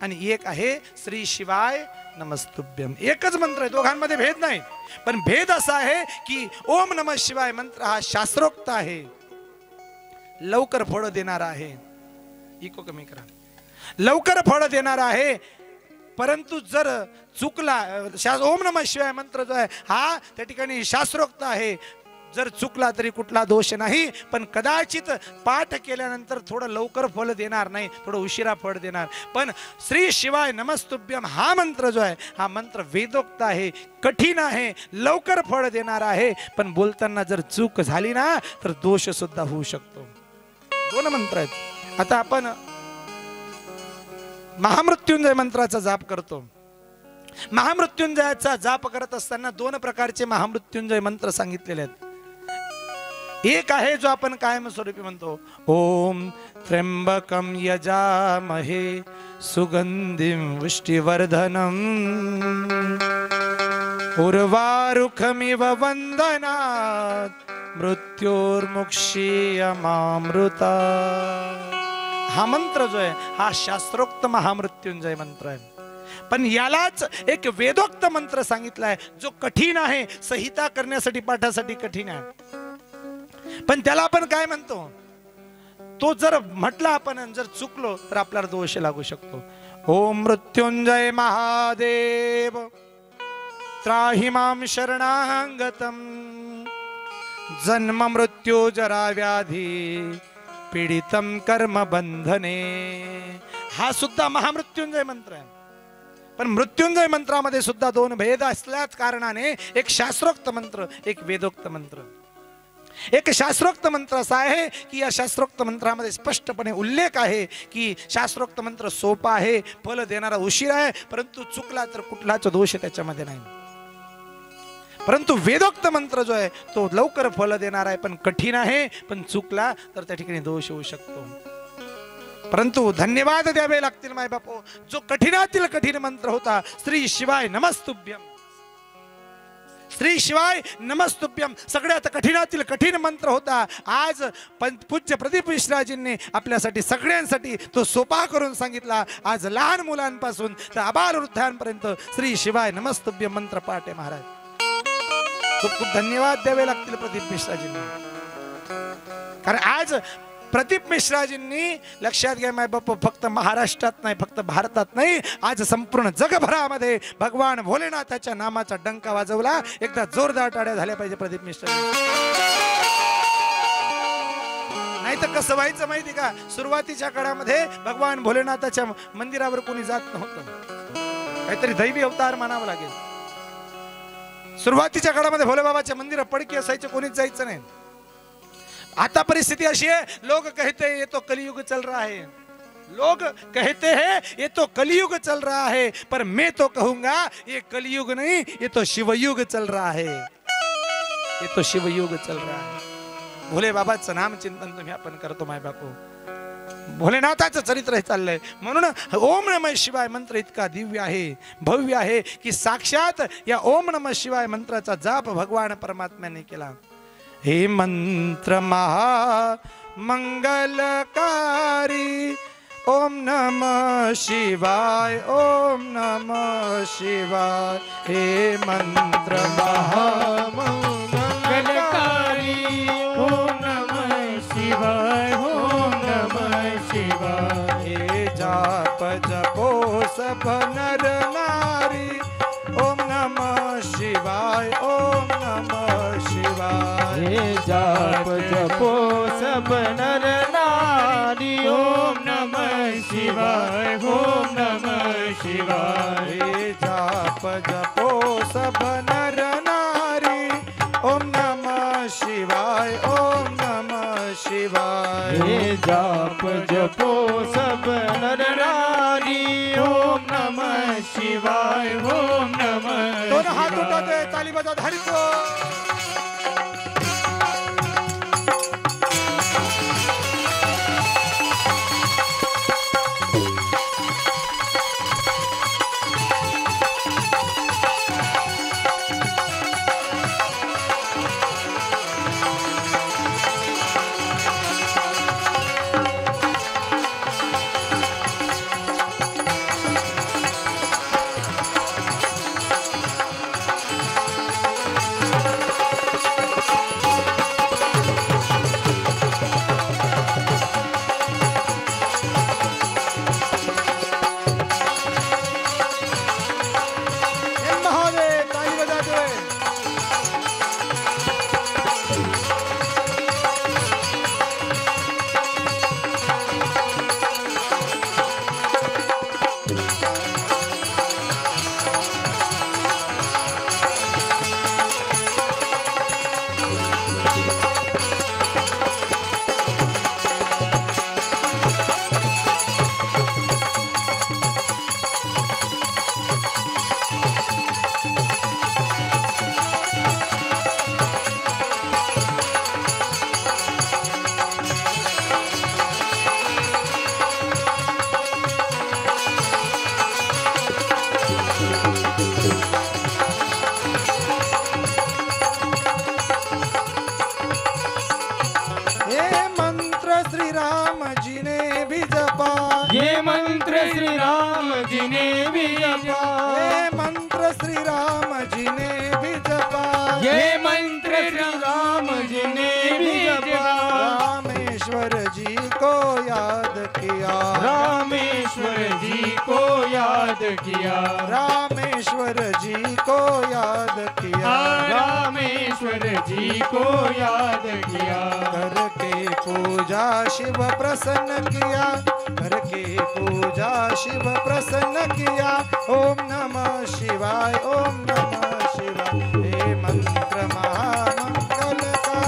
आणि एक आहे श्री शिवाय नमस्तुभ्यम. एकच मंत्र आहे, दोघांमध्ये भेद नाही. पण भेद असा आहे की ओम नमः शिवाय मंत्र हा शास्त्रोक्त आहे, लवकर फळ देणारा आहे. इको कमी करा. लवकर फळ देणारा आहे. परंतु जर चुकला, ओम नमः शिवाय मंत्र जो आहे हा त्या ठिकाणी शास्त्रोक्त आहे, जर चुकला तरी कुठला दोष नाही. पण कदाचित पाठ केल्यानंतर थोडं लवकर फळ देणार नाही, थोडं उशिरा फळ देणार. पण श्री शिवाय नमस्तुभ्यम हा मंत्र जो आहे हा मंत्र वेदोक्त आहे, कठीण आहे, लवकर फळ देणार आहे. पण बोलताना जर चूक झाली ना तर दोष सुद्धा होऊ शकतो. 2 मंत्र आहेत. आता आपण महामृत्युंजय मंत्राचा जाप करतो. महामृत्युंजयाचा जाप करत असताना 2 प्रकारचे महामृत्युंजय मंत्र सांगितलेले आहेत. एक आहे जो आपण कायमस्वरूपी म्हणतो ओम त्र्यंबकम यजामहे सुगंधिं पुष्टिवर्धनम उर्वारुकमिव वंदनात् मृत्योर्मुक्षीयमामृता. हा मंत्र जो आहे हा शास्त्रोक्त महामृत्युंजय मंत्र आहे. पण यालाच एक वेदोक्त मंत्र सांगितलाय जो कठीण आहे, संहिता करण्यासाठी पाठासाठी कठीण आहे. पण त्याला आपण काय म्हणतो, तो जर म्हटला आपण जर चुकलो तर आपल्याला दोष लागू शकतो. ओम मृत्युंजय महादेव त्राहि मां शरणागतम जन्म मृत्यू जरा व्याधी पीडितम कर्म बंधने. हा सुद्धा महामृत्युंजय मंत्र आहे. पण मृत्युंजय मंत्रामध्ये सुद्धा 2 भेद असल्याच कारणाने एक शास्त्रोक्त मंत्र एक वेदोक्त मंत्र. एक शास्त्रोक्त मंत्र असा आहे की या शास्त्रोक्त मंत्रामध्ये स्पष्टपणे उल्लेख आहे की शास्त्रोक्त मंत्र सोपा आहे, फल देणारा उशीर आहे, परंतु चुकला तर कुठलाच दोष त्याच्यामध्ये नाही. परंतु वेदोक्त मंत्र जो आहे तो लवकर फल देणार आहे, पण कठीण आहे, पण चुकला तर त्या ठिकाणी दोष होऊ शकतो. परंतु धन्यवाद द्यावे लागतील माय बापू. जो कठीणातील कठीण मंत्र होता श्री शिवाय नमस्तुभ्यम, श्री शिवाय नमस्तुभ्यम सगळ्यात कठीणातील कठीण मंत्र होता. आज पूज्य प्रदीप मिश्राजींनी आपल्यासाठी सगळ्यांसाठी तो सोपा करून सांगितला. आज लहान मुलांपासून तर आबाल वृद्धांपर्यंत श्री शिवाय नमस्तुभ्यम मंत्र पाठ आहे महाराज. खूप खूप धन्यवाद द्यावे लागतील प्रदीप मिश्राजींना. कारण आज प्रदीप मिश्राजींनी लक्षात घ्या माय बाप, फक्त महाराष्ट्रात नाही, फक्त भारतात नाही, आज संपूर्ण जगभरामध्ये भगवान भोलेनाथाच्या नामाचा डंका वाजवला. एकदा जोरदार टाळ्या झाल्या पाहिजे प्रदीप मिश्राजी. नाही तर कसं व्हायचं माहिती का, सुरुवातीच्या काळामध्ये भगवान भोलेनाथाच्या मंदिरावर कोणी जात नव्हतं, काहीतरी दैवी अवतार मानावं लागेल. सुरुवातीच्या काळामध्ये भोलेबाबाच्या मंदिर पडकी असायचे, कोणीच जायचं नाही. आता परिस्थिति अशी है, लोग कहते हैं ये तो कलयुग चल रहा है, लोग कहते हैं ये तो कलयुग चल रहा है, पर मैं तो कहूंगा ये कलयुग नहीं, ये तो शिवयुग चल रहा है, ये तो शिवयुग चल रहा है. भोले बाबाचं नाम चिंतन तुम्ही आपण करतो माय बापू. भोलेनाथाचं चरित्र हे चाललंय. म्हणून ओम नमः शिवाय मंत्र इतका दिव्य आहे, भव्य आहे की साक्षात या ओम नमः शिवाय मंत्राचा जाप भगवान परमात्म्याने केला. हे मंत्र महा मंगलकारी ओम नमः शिवाय, ओम नमः शिवाय. हे मंत्र महा मंगलकारी ओम नमः शिवाय, ओम नमः शिवाय. हे जाप जपो सब नर नारी ओम नमः शिवाय, ओम नमः शिवाय. हे जाप जपो सब नर नारी ओम नमः शिवाय, ओम नमः शिवाय. हे जाप जपो सब नर नारी ओम नमः शिवाय, ओम नमः शिवाय. हे जाप जपो सब नर नारी ओम नमः शिवाय, ओम नमः दोनों हाथ उठाते ताली बजाते हरिको. किया, रामेश्वर जी को याद किया, रामेश्वर जी को याद किया, करके पूजा शिव प्रसन्न किया, करके पूजा शिव प्रसन्न किया। ओम नमः शिवाय, ओम नमः शिवाय। हे मंत्र महामंगल का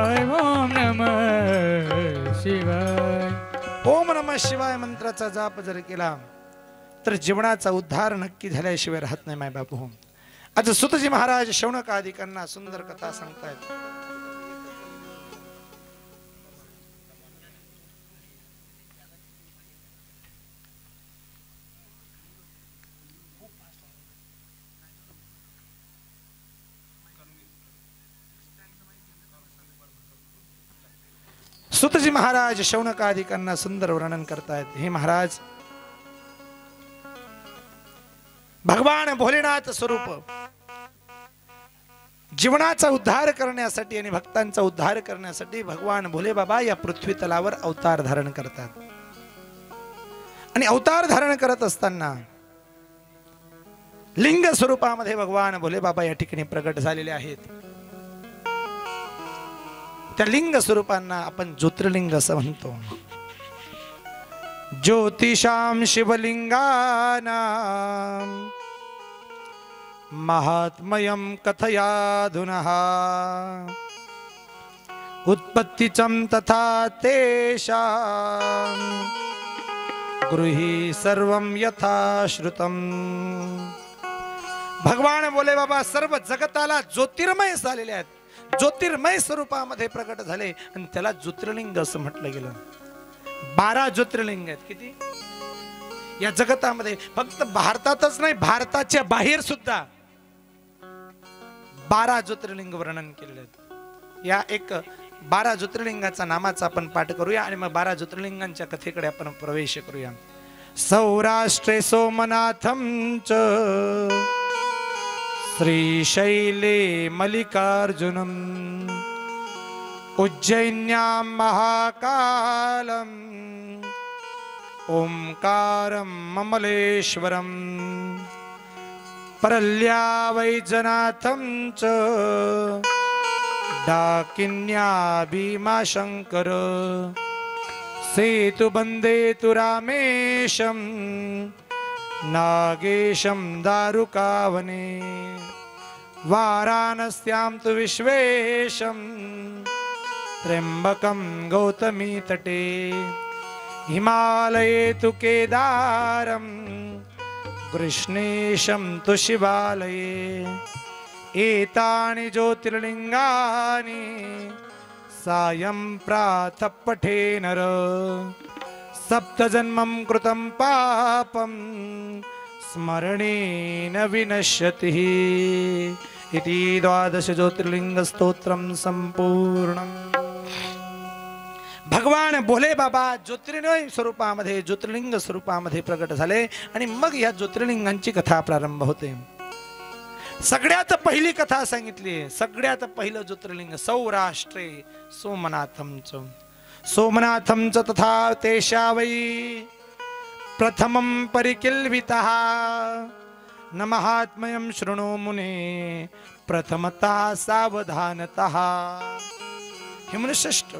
शिवाय ओम नमः शिवाय ओम नमः शिवाय मंत्राचा जाप जर केला तर जीवनाचा उद्धार नक्की झाल्याशिवाय राहत नाही माय बापू. आज सुतजी महाराज शौनकादिकांना सुंदर कथा सांगतायत. सुतजी महाराज शौनकादिकांना सुंदर वर्णन करतायत. हे महाराज, भगवान भोलेनाथ स्वरूप जीवनाचा उद्धार करण्यासाठी आणि भक्तांचा उद्धार करण्यासाठी भगवान भोले बाबा या पृथ्वी तलावर अवतार धारण करतात. आणि अवतार धारण करत असताना लिंग स्वरूपामध्ये भगवान भोले बाबा या ठिकाणी प्रगट झालेले आहेत. त्या लिंग स्वरूपांना आपण ज्योतिर्लिंग असं म्हणतो. ज्योतिषाम शिवलिंगानां महात्म्यं कथयाधुनः उत्पत्तिचं तथा तेषां गृही सर्वं यथा श्रुतम्. भगवान बोले बाबा सर्व जगताला ज्योतिर्मय झालेले आहेत. ज्योतिर्मय स्वरूपामध्ये प्रकट झाले आणि त्याला ज्योतिर्लिंग असं म्हटलं गेलं. 12 ज्योतिर्लिंग आहेत. किती या जगतामध्ये? फक्त भारतातच नाही, भारताच्या बाहेर सुद्धा 12 ज्योतिर्लिंग वर्णन केलेले आहेत. या एक 12 ज्योतिर्लिंगाचा नामाचा आपण पाठ करूया आणि मग 12 ज्योतिर्लिंगांच्या कथेकडे आपण प्रवेश करूया. सौराष्ट्रे सोमनाथं च श्रीशैले मल्लिकार्जुनम् उज्जैन्यां महाकालम् ओंकारं ममलेश्वरम् परल्या वैजनाथं च डाकिन्या भीमाशंकर सेतुबंदे तु रामेशं नागेशं दारुकावने वाराणस्यां तु विश्वेशं त्र्यंबकं गौतमी तटे हिमालये तु केदारं कृष्णेशं तु शिवालये एतानि ज्योतिर्लिंगानि सायं प्रातः पठे नर सप्तजन्मं कृतं पापं स्मरणेन विनश्यति. इति 12 ज्योतिर्लिंग स्तोत्रम संपूर्णम. भगवान भोले बाबा ज्योतिर्लिंग स्वरूपामध्ये ज्योतिर्लिंग स्वरूपामध्ये प्रकट झाले आणि मग या ज्योतिर्लिंगांची कथा प्रारंभ होते. सगळ्यात पहिली कथा सांगितली. सगळ्यात पहिलं ज्योतिर्लिंग सौराष्ट्रे सोमनाथं च सोमनाथं च तथा तेषा वै प्रथमं परिकिल्वितः न महात्म्यं शृणु मुने प्रथमतः सावधानतः. हे मनुष्यश्रेष्ठ,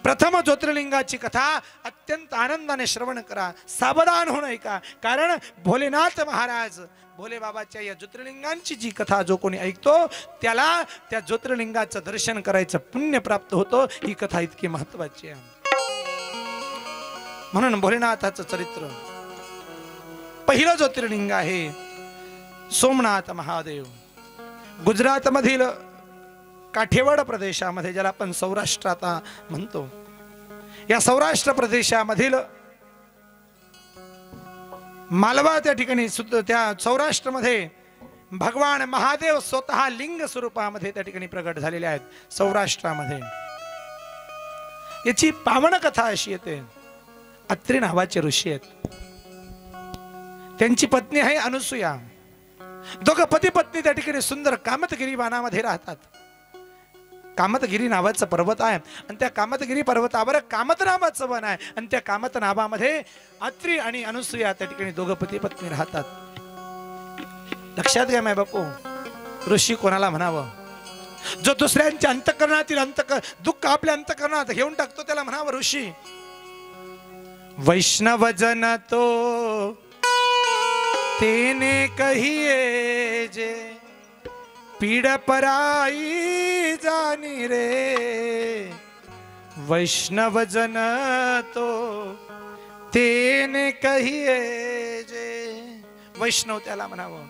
प्रथम ज्योतिर्लिंगाची कथा अत्यंत आनंदाने श्रवण करा, सावधान होणं ऐका. कारण भोलेनाथ महाराज भोले बाबाच्या या ज्योतिर्लिंगांची जी कथा जो कोणी ऐकतो त्याला त्या ज्योतिर्लिंगाचं दर्शन करायचं पुण्य प्राप्त होतं. ही कथा इतकी महत्वाची आहे. म्हणून भोलेनाथाचं चरित्र पहिलं ज्योतिर्लिंग आहे सोमनाथ महादेव. गुजरात मधील काठेवाड प्रदेशामध्ये, ज्याला आपण सौराष्ट्र आता म्हणतो, या सौराष्ट्र प्रदेशामधील मालवा त्या ठिकाणी त्या सौराष्ट्रमध्ये भगवान महादेव स्वतः लिंग स्वरूपामध्ये त्या ठिकाणी प्रगट झालेले आहेत. सौराष्ट्रामध्ये याची पावन कथा अशी येते. अत्रि नावाचे ऋषी आहेत, त्यांची पत्नी आहे अनुसूया. दोघं पती पत्नी त्या ठिकाणी सुंदर कामतगिरी वनामध्ये राहतात. कामतगिरी नावाचं पर्वत आहे आणि त्या कामतगिरी पर्वतावर कामत नावाचं वन आहे आणि त्या कामत नावामध्ये अत्रि आणि अनुसूया त्या ठिकाणी दोघं पती पत्नी राहतात. लक्षात घ्या माय बापू, ऋषी कोणाला म्हणावं? जो दुसऱ्यांच्या अंतःकरणातील दुःख आपल्या अंतःकरणात घेऊन टाकतो त्याला म्हणावं ऋषी. वैष्णव जन तो तेने कहिए जे पीड़ पराई जानी रे, वैष्णव जन तो तेने कहिए जे. वैष्णव त्याला म्हणावं.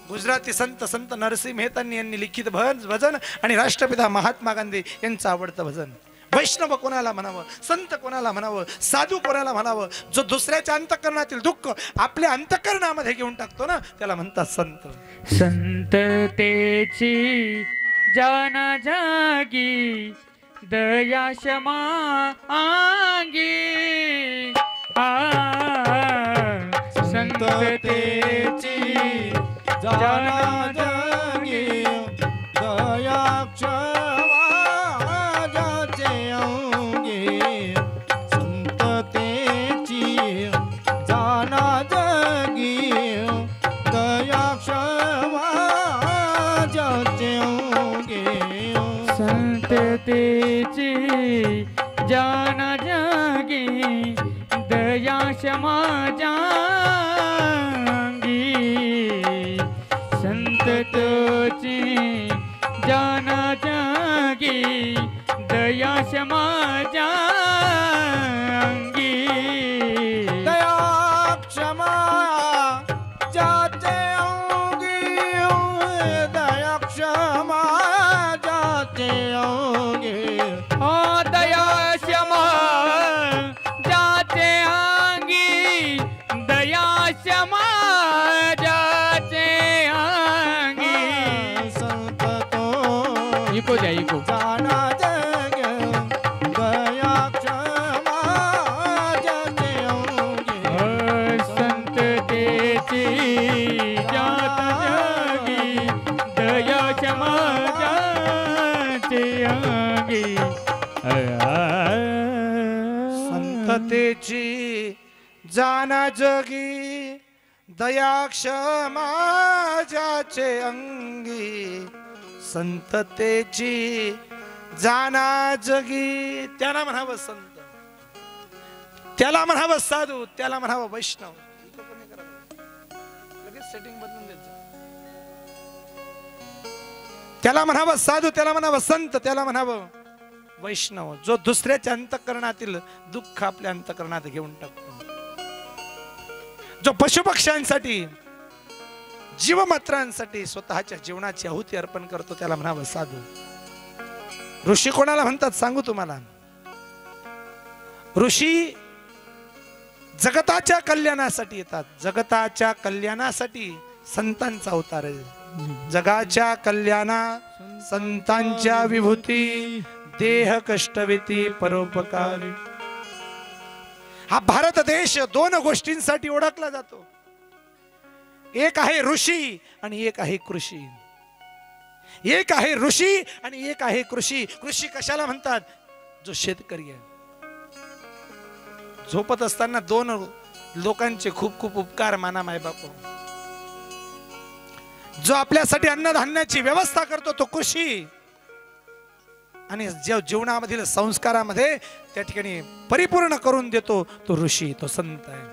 गुजराती संत नरसिंह मेहतांनी यांनी लिखित भजन आणि राष्ट्रपिता महात्मा गांधी यांचं आवडतं भजन. वैष्णव कोणाला म्हणावं, संत कोणाला म्हणावं, साधू कोणाला म्हणावं, जो दुसऱ्याच्या अंतःकरणातील दुःख आपल्या अंतःकरणामध्ये घेऊन टाकतो ना, त्याला म्हणतात संत. संततेची जाना जागी, दया क्षमा अंगी. संततेची जाना जागी, दया क्षमा जाचे अंगी. संततेची जाना जागी, दया क्षमा जाचे अंगी. संततेची जाना जागी, दया क्षमा जांगी. संततेची जाना जागी, दया क्षमा जांगी. दया क्षमा जाचे अंगी, दया क्षमा जाचे अंगी. ओ दया क्षमा जाचे अंगी, दया क्षमा जाचे अंगी. संत तो इको द्या इको. जाना जग, दया क्षमा जाचे अंगी. संततेची जाना जागी, दया क्षमा जाचे अंगी. संततेची जाना जगी, दया क्षमा जाचे अंगी. संततेची जाना जगी, त्याला म्हणावं संत, त्याला म्हणावं साधू, त्याला म्हणावं वैष्णव. लगेच सेटिंग बदलून द्यायचं. त्याला म्हणावं साधू, त्याला म्हणावं संत, त्याला म्हणावं वैष्णव, जो दुसऱ्याच्या अंतःकरणातील दुःख आपल्या अंतःकरणात घेऊन टाकतो, जो पशुपक्ष्यांसाठी जीवमात्रांसाठी स्वतःच्या जीवनाची आहुती अर्पण करतो, त्याला म्हणावं साधू. ऋषी कोणाला म्हणतात सांगू तुम्हाला. ऋषी जगताच्या कल्याणासाठी येतात. जगताच्या कल्याणासाठी संतांचा अवतार आहे. जगाच्या कल्याणा संतांच्या विभूती, देह कष्टविती परोपकारी. हा भारत देश दोन गोष्टींसाठी ओळखला जातो. एक आहे ऋषी आणि एक आहे कृषी. एक आहे ऋषी आणि एक आहे कृषी. कृषी कशाला म्हणतात? जो शेतकरी आहे. झोपत असताना दोन लोकांचे खूप खूप उपकार माना माय बाप. जो आपल्यासाठी अन्नधान्याची व्यवस्था करतो तो कृषी, आणि जो जीवनामधील संस्कारामध्ये त्या ठिकाणी परिपूर्ण करून देतो तो ऋषी, तो संत आहे.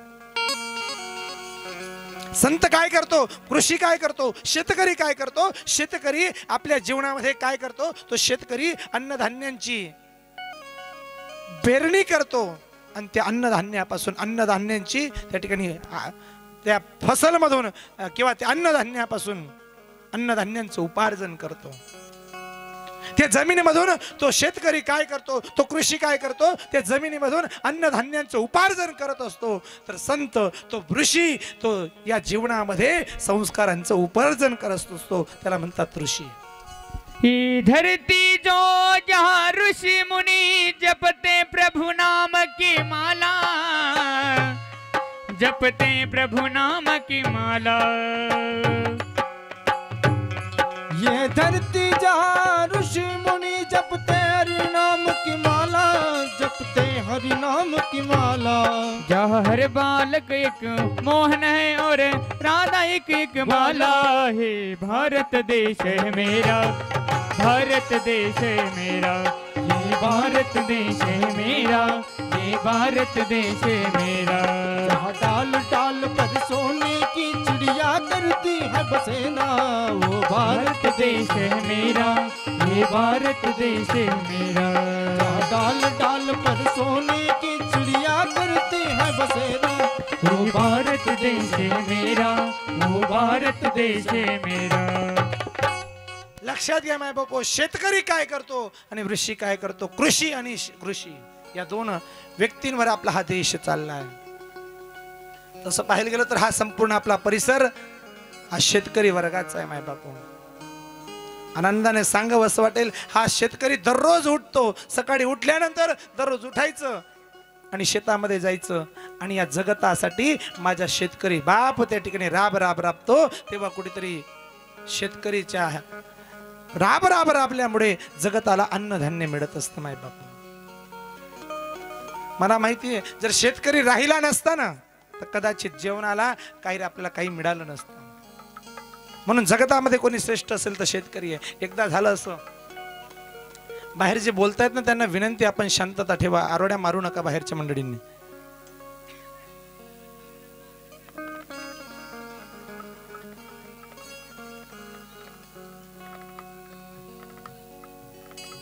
संत काय करतो? कृषी काय करतो? शेतकरी काय करतो? शेतकरी आपल्या जीवनामध्ये काय करतो? तो शेतकरी अन्नधान्यांची पेरणी करतो आणि त्या अन्नधान्यापासून अन्नधान्यांची त्या ठिकाणी त्या फसलमधून किंवा त्या अन्नधान्यापासून अन्नधान्यांचं उपार्जन करतो. त्या जमिनीमधून तो शेतकरी काय करतो? तो कृषी काय करतो? त्या जमिनीमधून अन्नधान्यांचं उपार्जन करत असतो. तर संत तो ऋषी तो या जीवनामध्ये संस्कारांचं उपार्जन करत असतो, त्याला म्हणतात ऋषी. ही धरती जो जहाँ ऋषि मुनि जपते प्रभु नाम की माला, जपते प्रभु नाम की माला. ये धरती जहाँ ऋषि मुनि जपते हरि नाम की माला, जपते हरि नाम की माला. जहाँ हर बालक एक मोहन है और राधा एक एक बाला है. भारत देश है मेरा, भारत देश है मेरा, ये भारत देश है मेरा, ये भारत देश है मेरा. जहाँ डाल डाल पर सोने की चिड़िया करती है बसेरा, वो भारत देश है मेरा, ये भारत देश है मेरा। डाल डाल पर सोने की चिड़िया करती है बसेरा, वो भारत देश है मेरा, वो भारत देश है मेरा। लक्षात घ्या माय बापू, शेतकरी काय करतो आणि ऋषी काय करतो, कृषी आणि कृषी या दोन व्यक्तींवर आपला हा देश चालला आहे। तसं पाहायला गेलं तर हा संपूर्ण आपला परिसर हा शेतकरी वर्गाचा आहे माय बापू। आनंदाने सांगावं असं वाटेल, हा शेतकरी दररोज उठतो, सकाळी उठल्यानंतर दररोज उठायचं आणि शेतामध्ये जायचं आणि या जगतासाठी माझा शेतकरी बाप त्या ठिकाणी राब राब राबतो। तेव्हा कुठेतरी शेतकरीच्या राब राब राबल्यामुळे जगताला अन्नधान्य मिळत असतं माय बापू। मला माहिती आहे, जर शेतकरी राहिला नसता ना तर कदाचित जेवणाला काही आपल्याला काही मिळालं नसतं। म्हणून जगतामध्ये कोणी श्रेष्ठ असेल तर शेतकरी आहे। एकदा झालं असं, बाहेर जे बोलतायत ना त्यांना विनंती, आपण शांतता ठेवा, आरोड्या मारू नका बाहेरच्या मंडळींनी।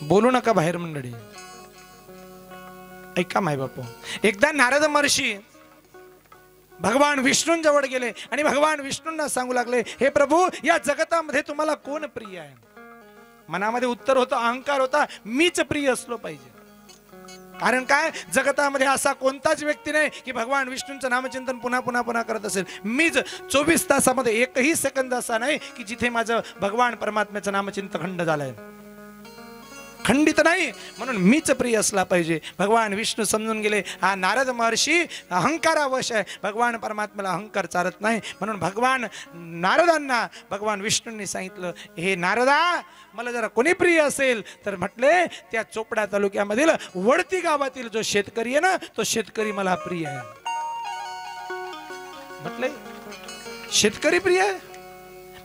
बोलू नका बाहेर मंडळी, ऐका माय बापू। एकदा नारद महर्षी भगवान विष्णूंजवळ गेले आणि भगवान विष्णूंना सांगू लागले, हे प्रभू, या जगतामध्ये तुम्हाला कोण प्रिय आहे? मनामध्ये उत्तर होतं, अहंकार होता, मीच प्रिय असलो पाहिजे। कारण काय, जगतामध्ये असा कोणताच व्यक्ती नाही की भगवान विष्णूंचं नामचिंतन पुन्हा पुन्हा पुन्हा करत असेल। मीच 24 तासामध्ये एकही सेकंद असा नाही की जिथे माझं भगवान परमात्म्याचं नामचिंतन खंड झालंय, खंडित नाही, म्हणून मीच प्रिय असला पाहिजे। भगवान विष्णू समजून गेले, हा नारद महर्षी अहंकारावश आहे, भगवान परमात्म्याला अहंकार चालत नाही। म्हणून भगवान नारदांना भगवान विष्णूंनी सांगितलं, हे नारदा, मला जरा कोणी प्रिय असेल तर म्हटले त्या चोपडा तालुक्यामधील वडती गावातील जो शेतकरी आहे ना, तो शेतकरी मला प्रिय आहे। म्हटले शेतकरी प्रिय आहे,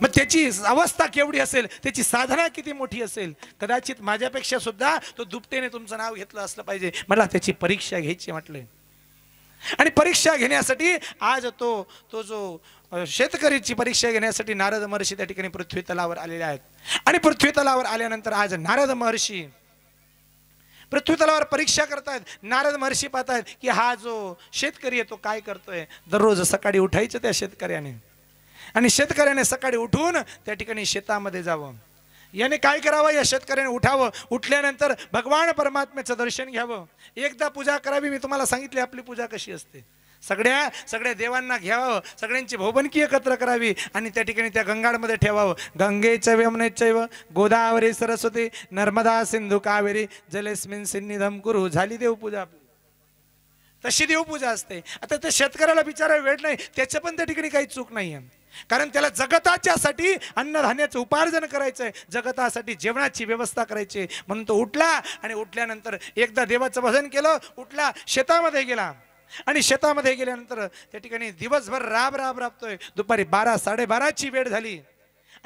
मग त्याची अवस्था केवढी असेल, त्याची साधना किती मोठी असेल। कदाचित माझ्यापेक्षा सुद्धा तो दुपटेने तुमचं नाव घेतलं असलं पाहिजे। मला त्याची परीक्षा घ्यायची म्हटले, आणि परीक्षा घेण्यासाठी आज तो जो शेतकरीची परीक्षा घेण्यासाठी नारद महर्षी त्या ठिकाणी पृथ्वी तलावर आलेले आहेत। आणि पृथ्वी तलावर आल्यानंतर आज नारद महर्षी पृथ्वी तलावर परीक्षा करतायत। नारद महर्षी पाहतायत की हा जो शेतकरी आहे तो काय करतोय। दररोज सकाळी उठायचं त्या शेतकऱ्याने, आणि शेतकऱ्याने सकाळी उठून त्या ठिकाणी शेतामध्ये जावं। याने काय करावं, या शेतकऱ्याने उठावं, उठल्यानंतर भगवान परमात्म्याचं दर्शन घ्यावं, एकदा पूजा करावी। मी तुम्हाला सांगितले आपली पूजा कशी असते, सगळ्या देवांना घ्यावं, सगळ्यांची भोवनकी एकत्र करावी आणि त्या ठिकाणी त्या गंगाडमध्ये ठेवावं। गंगेचैव यमुनेचैव गोदावरी सरस्वती नर्मदा सिंधू कावेरी जलेस्मिन् सन्निधं कुरु। झाली देवपूजा आपली, तशी देवपूजा असते। आता त्या शेतकऱ्याला बिचारा वेळ नाही, त्याचं पण त्या ठिकाणी काही चूक नाहीये, कारण त्याला जगताच्यासाठी अन्नधान्याचं उपार्जन करायचंय, जगतासाठी जेवणाची व्यवस्था करायची। म्हणून तो उठला आणि उठल्यानंतर एकदा देवाचं भजन केलं, उठला, शेतामध्ये गेला आणि शेतामध्ये गेल्यानंतर त्या ठिकाणी दिवसभर राब राब राबतोय। दुपारी 12-12:30ची वेळ झाली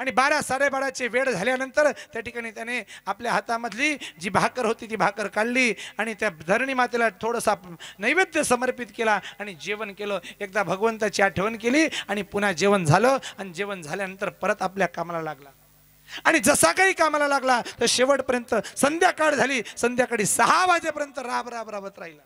आणि 12-12:30ची वेळ झाल्यानंतर त्या ठिकाणी त्याने आपल्या हातामधली जी भाकर होती ती भाकर काढली आणि त्या धरणी मातेला थोडासा नैवेद्य समर्पित केला आणि जेवण केलं। एकदा भगवंताची आठवण केली आणि पुन्हा जेवण झालं आणि जेवण झाल्यानंतर परत आपल्या कामाला लागला। आणि जसा काही कामाला लागला तर शेवटपर्यंत संध्याकाळ झाली, संध्याकाळी 6 वाजेपर्यंत राब राब राबत राहिला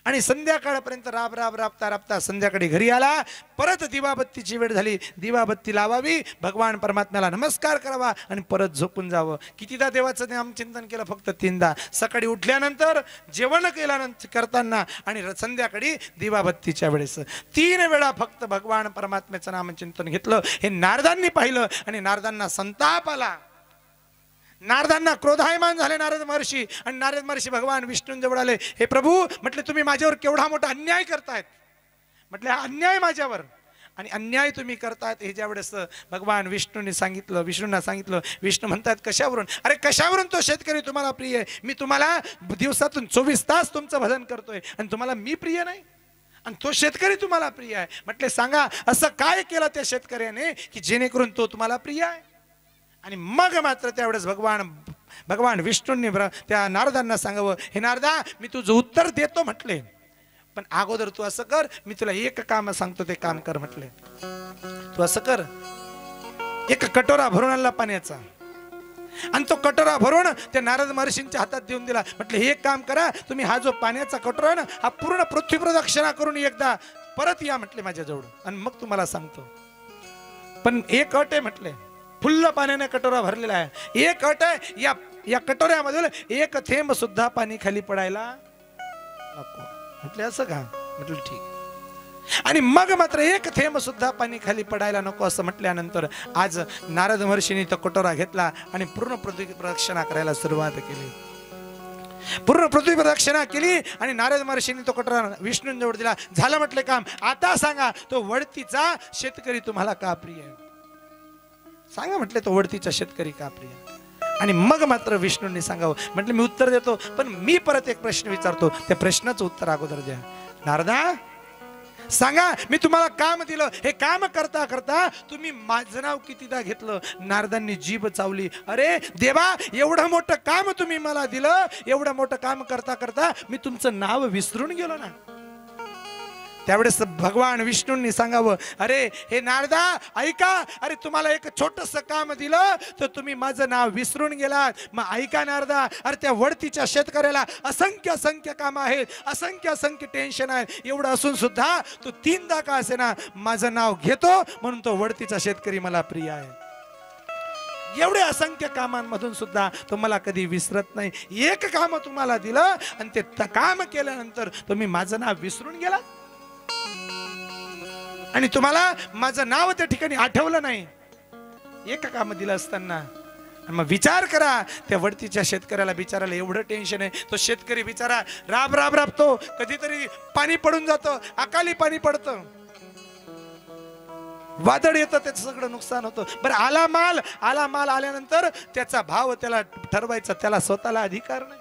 आणि संध्याकाळपर्यंत राब राब राबता राबता संध्याकाळी घरी आला। परत दिवाबत्तीची वेळ झाली, दिवाबत्ती लावावी, भगवान परमात्म्याला नमस्कार करावा आणि परत झोपून जावं। कितीदा देवाचं नामचिंतन केलं? फक्त 3दा। सकाळी उठल्यानंतर, जेवण केल्यानंतर करताना आणि संध्याकाळी दिवाबत्तीच्या वेळेस 3 वेळा फक्त भगवान परमात्म्याचं नामचिंतन घेतलं। हे नारदांनी पाहिलं आणि नारदांना संताप आला, नारदांना क्रोधायमान झाले नारद महर्षी। आणि नारद महर्षी भगवान विष्णूंजवळ आले, हे प्रभू, म्हटले तुम्ही माझ्यावर केवढा मोठा अन्याय करतायत। म्हटले हा अन्याय माझ्यावर, आणि अन्याय तुम्ही करतायत हे ज्या वेळेस भगवान विष्णूंनी सांगितलं, विष्णूंना सांगितलं, विष्णू म्हणतात कशावरून? अरे कशावरून तो शेतकरी तुम्हाला प्रिय आहे? मी तुम्हाला दिवसातून 24 तास तुमचं भजन करतोय आणि तुम्हाला मी प्रिय नाही, आणि तो शेतकरी तुम्हाला प्रिय आहे। म्हटले सांगा असं काय केलं त्या शेतकऱ्याने की जेणेकरून तो तुम्हाला प्रिय आहे? आणि मग मात्र त्यावेळेस भगवान विष्णूंनी त्या नारदांना सांगावं, हे नारदा, मी तुझं उत्तर देतो म्हटले, पण अगोदर तू असं कर, मी तुला एक काम सांगतो ते काम कर म्हटले. तू असं कर, एक कटोरा भरून आणला पाण्याचा आणि तो कटोरा भरून त्या नारद महर्षींच्या हातात देऊन दिला. म्हटलं हे एक काम करा, तुम्ही हा जो पाण्याचा कटोरा आहे ना, हा पूर्ण पृथ्वी प्रदक्षिणा करून एकदा परत या म्हटले माझ्याजवळ, आणि मग तुम्हाला सांगतो. पण एक अट आहे म्हटले, फुल्ल पाण्याने कटोरा भरलेला आहे, एक अट आहे, या कटोऱ्यामधून एक थेंब सुद्धा पाणी खाली पडायला नको. म्हटले असं का? म्हटलं ठीक. आणि मग मात्र एक थेंब सुद्धा पाणी खाली पडायला नको असं म्हटल्यानंतर आज नारद महर्षींनी तो कटोरा घेतला आणि पूर्ण पृथ्वी प्रदक्षिणा करायला सुरुवात केली. पूर्ण पृथ्वी प्रदक्षिणा केली आणि नारद महर्षींनी तो कटोरा विष्णूंजवळ दिला. झालं म्हटले काम. आता सांगा, तो वडतीचा शेतकरी तुम्हाला का प्रिय आहे? सांगा म्हटले, तो वडतीचा शेतकरी का प्रिय आहे? आणि मग मात्र विष्णूंनी सांगावं. म्हटलं मी उत्तर देतो, पण मी परत एक प्रश्न विचारतो, त्या प्रश्नाचं उत्तर अगोदर द्या. नारदा सांगा, मी तुम्हाला काम दिलं, हे काम करता करता तुम्ही माझं नाव कितीदा घेतलं? नारदांनी जीभ चावली. अरे देवा, एवढं मोठं काम तुम्ही मला दिलं, एवढं मोठं काम करता करता मी तुमचं नाव विसरून गेलो ना. त्यावेळेस भगवान विष्णूंनी सांगावं, अरे हे नारदा ऐका, अरे तुम्हाला एक छोटस काम दिलं तर तुम्ही माझं नाव विसरून गेलात. मग ऐका नारदा, अरे त्या वडतीच्या शेतकऱ्याला असंख्य असंख्य काम आहेत, असंख्य असंख्य टेन्शन आहे, एवढं असून सुद्धा तो 3दा का असेना माझं नाव घेतो, म्हणून तो वडतीचा शेतकरी मला प्रिय आहे. एवढे असंख्य कामांमधून सुद्धा तुम्हाला कधी विसरत नाही. एक काम तुम्हाला दिलं आणि ते काम केल्यानंतर तुम्ही माझं नाव विसरून गेला आणि तुम्हाला माझं नाव त्या ठिकाणी आठवलं नाही. एक काम दिलं असताना मग विचार करा, त्या वडतीच्या शेतकऱ्याला बिचाराला एवढं टेन्शन आहे. तो शेतकरी बिचारा राब राब राबतो, कधीतरी पाणी पडून जातं, अकाली पाणी पडतं, वादळ येतं, त्याचं सगळं नुकसान होतं. बरं आला माल आल्यानंतर त्याचा भाव त्याला ठरवायचा त्याला स्वतःला अधिकार नाही.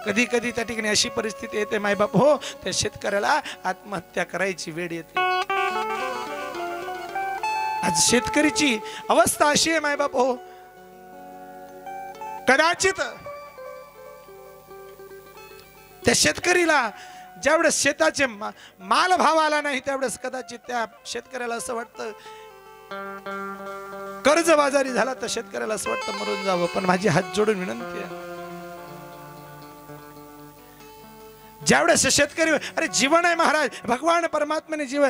कधी कधी त्या ठिकाणी अशी परिस्थिती येते मायबाप हो, त्या शेतकऱ्याला आत्महत्या करायची वेळ येते. आज शेतकरीची अवस्था अशी आहे मायबाप हो, कदाचित त्या शेतकरीला ज्यावेळेस शेताचे माल भाव आला नाही त्यावेळेस कदाचित त्या शेतकऱ्याला असं वाटतं, कर्जबाजारी झाला तर शेतकऱ्याला असं वाटतं मरून जावं. पण माझी हात जोडून विनंती आहे, ज्यावेळेस शेतकरी, अरे जीवन आहे महाराज, भगवान परमात्म्याने जीवन,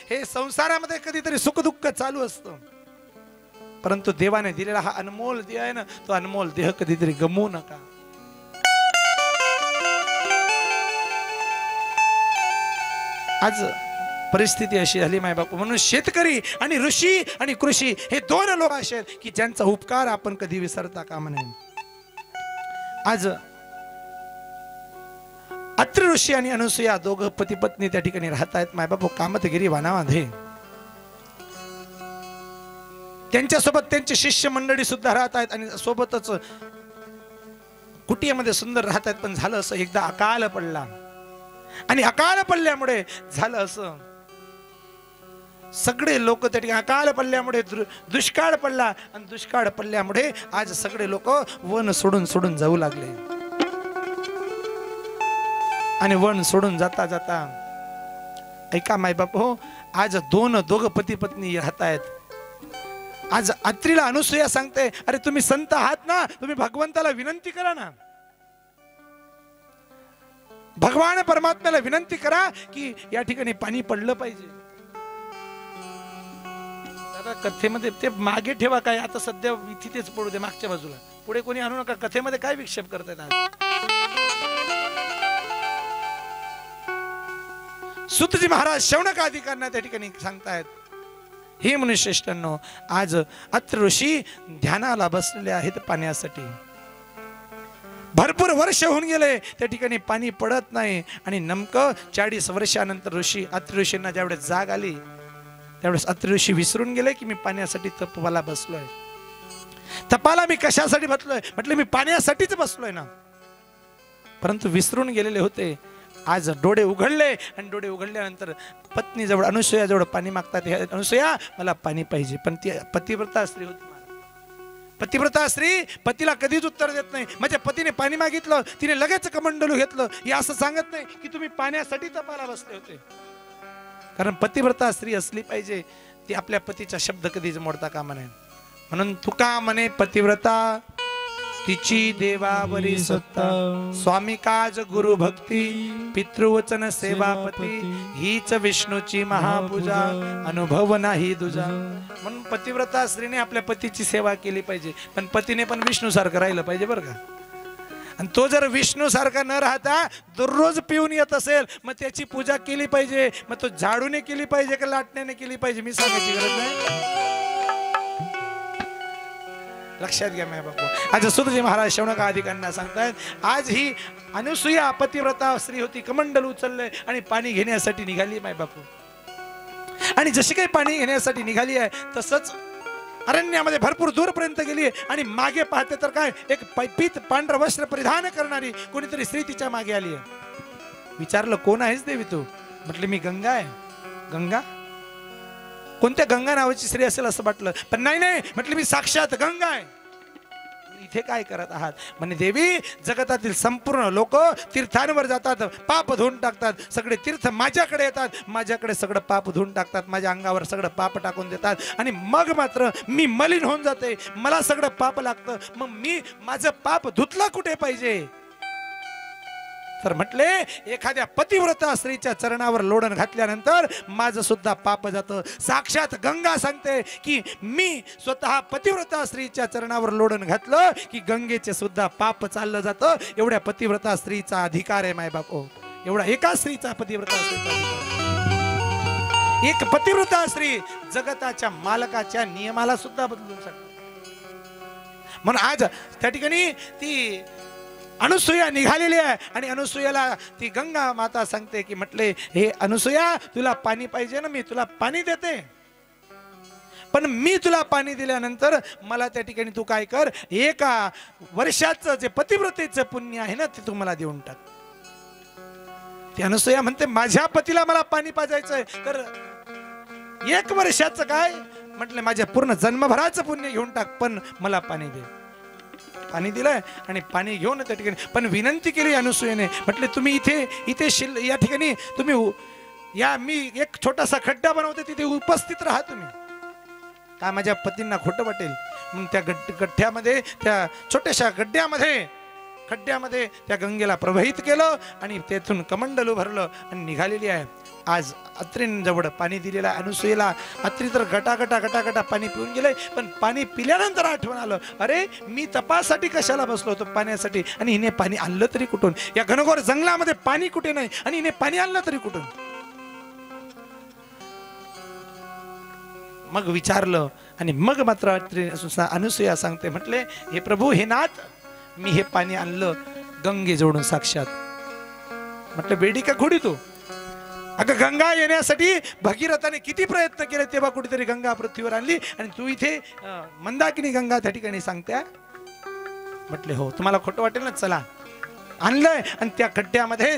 हे संसारामध्ये कधीतरी सुख दुःख चालू असतं, परंतु देवाने दिलेला हा अनमोल देह आहे ना, तो अनमोल देह कधीतरी गमवू नका. आज परिस्थिती अशी झाली मायबापू, म्हणून शेतकरी आणि ऋषी आणि कृषी हे 2 लोक असे आहेत की ज्यांचा उपकार आपण कधी विसरता कामा नये. आज अत्रि ऋषी आणि अनुसूया दोघं पती पत्नी त्या ठिकाणी राहत आहेत मायबापू कामतगिरी वनामध्ये. त्यांच्यासोबत त्यांचे शिष्य मंडळी सुद्धा राहत आहेत आणि सोबतच कुटियामध्ये सुंदर राहत आहेत. पण झालं असं, एकदा अकाल पडला आणि अकाल पडल्यामुळे झालं असं, सगळे लोक त्या ठिकाणी अकाल पडल्यामुळे दुष्काळ पडला आणि दुष्काळ पडल्यामुळे आज सगळे लोक वन सोडून सोडून जाऊ लागले. आणि वन सोडून जाता जाता ऐका मायबाप हो, आज दोघं पती पत्नी राहत आहेत. आज अत्रीला अनुसूया सांगते, अरे तुम्ही संत आहात ना, तुम्ही भगवंताला विनंती करा ना, भगवान परमात्म्याला विनंती करा की या ठिकाणी पाणी पडलं पाहिजे. कथेमध्ये ते मागे ठेवा, काय आता सध्या तिथेच पडू दे, मागच्या बाजूला, पुढे कोणी आणू नका. कथेमध्ये काय विक्षेप करतायत? सुतजी महाराज शौनकाधिकाऱ्यांना त्या ठिकाणी सांगतायत, हे मुनिश्रेष्ठांनो, आज अत्रि ऋषी ध्यानाला बसलेले आहेत पाण्यासाठी. भरपूर वर्ष होऊन गेले त्या ठिकाणी पाणी पडत नाही आणि नेमकं 40 वर्षानंतर अत्रि ऋषींना ज्यावेळेस जाग आली त्यावेळेस अत्रि ऋषी विसरून गेले की मी पाण्यासाठी तपाला बसलोय. तपाला मी कशासाठी बसलोय? म्हटलं मी पाण्यासाठीच बसलोय ना, परंतु विसरून गेलेले होते. आज डोळे उघडले आणि डोळे उघडल्यानंतर पत्नी जवळ अनुसूया जवळ पाणी मागतात. अनुसूया मला पाणी पाहिजे, पण ती पतिव्रता स्त्री होती. पतिव्रता स्त्री पतीला कधीच उत्तर देत नाही. म्हणजे पतीने पाणी मागितलं, तिने लगेच कमंडलू घेतलं, हे असं सांगत नाही की तुम्ही पाण्यासाठी तपाला बसले होते. कारण पतिव्रता स्त्री असली पाहिजे, ती आपल्या पतीचा शब्द कधीच मोडता कामा नये. म्हणून तुका म्हणे पतिव्रता तिची देवावरी सत्ता, स्वामी काज गुरु भक्ती, पितृवचन सेवापती, हीच विष्णूची महापूजा, अनुभव नाही दुजा. म्हणून पतिव्रता स्त्रीने आपल्या पतीची सेवा केली पाहिजे, पण पतीने पण विष्णू सारखं राहिलं पाहिजे बरं का. आणि तो जर विष्णू सारखा न राहता दररोज पिऊन येत असेल, मग त्याची पूजा केली पाहिजे. मग तो झाडूने केली पाहिजे का लाटण्याने केली पाहिजे, मी सांगायची गरज नाही. लक्षात घ्या माय बापू. आज सुतजी महाराज शौनकादिकांना सांगतायत, आज ही अनुसूया पतिव्रता स्त्री होती, कमंडल उचलले आणि पाणी घेण्यासाठी निघाली माय बापू. आणि जशी काही पाणी घेण्यासाठी निघाली आहे तसंच अरण्यामध्ये भरपूर दूरपर्यंत गेली आणि मागे पाहते तर काय, एक पीत पांढरं वस्त्र परिधान करणारी कोणीतरी स्त्री तिच्या मागे आली आहे. विचारलं, कोण आहेस देवी तू? म्हटले, मी गंगा आहे. गंगा? कोणत्या गंगा नावाची स्त्री असेल असं वाटलं, पण नाही नाही, म्हटलं मी साक्षात गंगा आहे. इथे काय करत आहात? म्हणे, देवी जगतातील संपूर्ण लोक तीर्थांवर जातात, पाप धुवून टाकतात, सगळे तीर्थ माझ्याकडे येतात, माझ्याकडे सगळं पाप धुवून टाकतात, माझ्या अंगावर सगळं पाप टाकून देतात आणि मग मात्र मी मलिन होऊन जाते, मला सगळं पाप लागतं. मग मी माझं पाप धुतलं कुठे पाहिजे? तर म्हटले, एखाद्या पतिव्रता स्त्रीच्या चरणावर लोडण घातल्यानंतर माझं सुद्धा पाप जातं. साक्षात गंगा सांगते की मी स्वतः पतिव्रता स्त्रीच्या चरणावर लोडण घातलं की गंगेचे सुद्धा पाप चाललं जातं. एवढ्या पतिव्रता स्त्रीचा अधिकार आहे माय बापो. एवढा एका स्त्रीचा पतिव्रता स्त्रीचा अधिकार. एक पतिव्रता स्त्री जगताच्या मालकाच्या नियमाला सुद्धा बदलू शकते. म्हणून आज त्या ठिकाणी ती अनुसूया निघालेली आहे आणि अनुसूयाला ती गंगा माता सांगते की, म्हटले, हे अनुसूया, तुला पाणी पाहिजे ना, मी तुला पाणी देते, पण मी तुला पाणी दिल्यानंतर मला त्या ठिकाणी तू काय कर, एका वर्षाचं जे पतिव्रतेचं पुण्य आहे ना, ते तू मला देऊन टाक. ती अनुसूया म्हणते, माझ्या पतीला मला पाणी पाजायचंय, तर 1 वर्षाचं काय? म्हटले, माझ्या पूर्ण जन्मभराचं पुण्य घेऊन टाक, पण मला पाणी दे. पाणी दिलंय आणि पाणी घेऊन त्या ठिकाणी पण विनंती केली अनुसूयेने. म्हटले, तुम्ही इथे या ठिकाणी तुम्ही या, मी एक छोटासा खड्डा बनवते, तिथे उपस्थित राहा तुम्ही. काय माझ्या पतींना खोटं वाटेल? मग त्या गड्ढ्यामध्ये, त्या छोट्याशा खड्ड्यामध्ये त्या गंगेला प्रवाहित केलं आणि तेथून कमंडलू भरलं आणि निघालेली आहे. आज अत्रींजवळ पाणी दिलेलं आहे अनुसूयेला. अत्री तर गटागटा पाणी पिऊन गेले, पण पाणी पिल्यानंतर आठवण आलं, अरे मी तपासाठी कशाला बसलो होतो, पाण्यासाठी, आणि हिने पाणी आणलं तरी कुठून? या घनघोर जंगलामध्ये पाणी कुठे नाही आणि हिने पाणी आणलं तरी कुठून? मग विचारलं आणि मग मात्र अनुसूया सांगते, म्हटले, हे प्रभू, हे नाथ, मी हे पाणी आणलं गंगे जोडून साक्षात. म्हटलं, बेडी का खोडी तू? अगं, गंगा येण्यासाठी भगीरथाने किती प्रयत्न केले, तेव्हा कुठेतरी गंगा पृथ्वीवर आणली आणि तू इथे मंदाकिनी गंगा त्या ठिकाणी सांगते. म्हटले, हो, तुम्हाला खोटं वाटेल ना, चला. आणलंय आणि त्या गड्ड्यामध्ये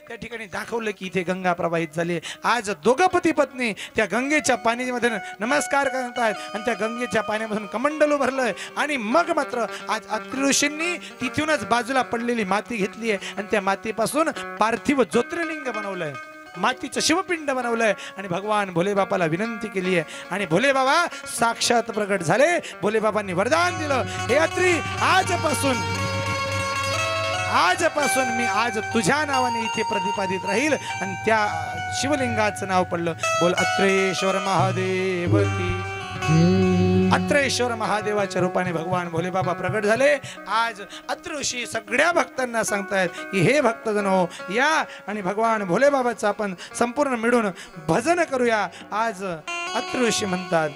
त्या ठिकाणी दाखवलं की इथे गंगा प्रवाहित झाली. आज दोघं पती पत्नी त्या गंगेच्या पाण्यामध्ये नमस्कार करत आहेत आणि त्या गंगेच्या पाण्यामधून कमंडलू भरलंय. आणि मग मात्र आज अत्री ऋषींनी तिथूनच बाजूला पडलेली माती घेतली आहे आणि त्या मातीपासून पार्थिव ज्योतिर्लिंग बनवलंय, मातीचं शिवपिंड बनवलंय आणि भगवान भोले बाबाला विनंती केली आहे आणि भोले बाबा साक्षात प्रकट झाले. भोले बाबांनी वरदान दिलं, हे अत्री, आजपासून मी आज तुझ्या नावाने इथे प्रतिपादित राहील. आणि त्या शिवलिंगाचं नाव पडलं, बोल अत्रेश्वर महादेव की. अत्रेश्वर महादेवाच्या रूपाने भगवान भोले बाबा प्रकट झाले. आज अत्री ऋषी सगळ्या भक्तांना सांगतायत की, हे भक्तजनो, या आणि भगवान भोले बाबाचं आपण संपूर्ण मिळून भजन करूया. आज अत्री ऋषी म्हणतात,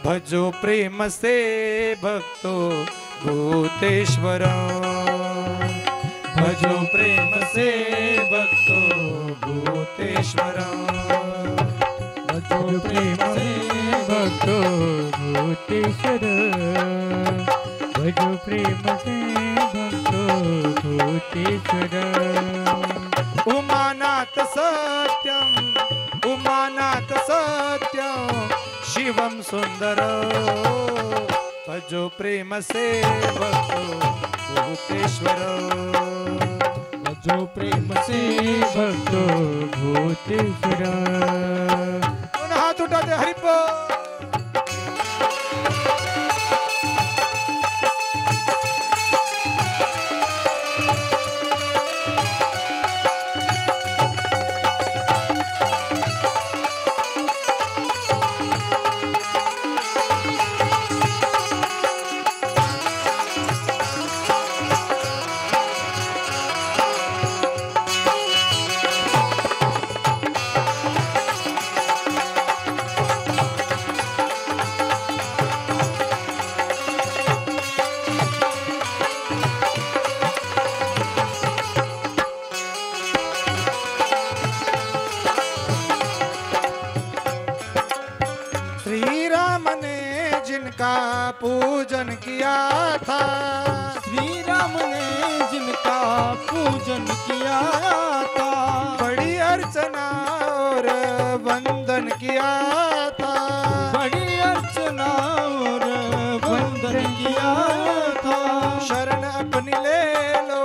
भजो प्रेम से भक्तो भूतेश्वर, भजो प्रेम से भक्तो भूतेश्वर, भजो प्रेम से भक्तो भूतेश्वर, भजो प्रेम से भक्तो भूतेश्वर. उमानाथ सत्यम शिवम सुंदर, भजो प्रेम से भक्तो भूतेश्वर भजो प्रेम से भक्तो भूतेश्वर दोनों हाथ उठा दे हरि बोल जिनका पूजन किया था श्री राम ने जिनका पूजन किया था बड़ी अर्चना और वंदन किया था बड़ी अर्चना और वंदन किया था शरण अपनी ले लो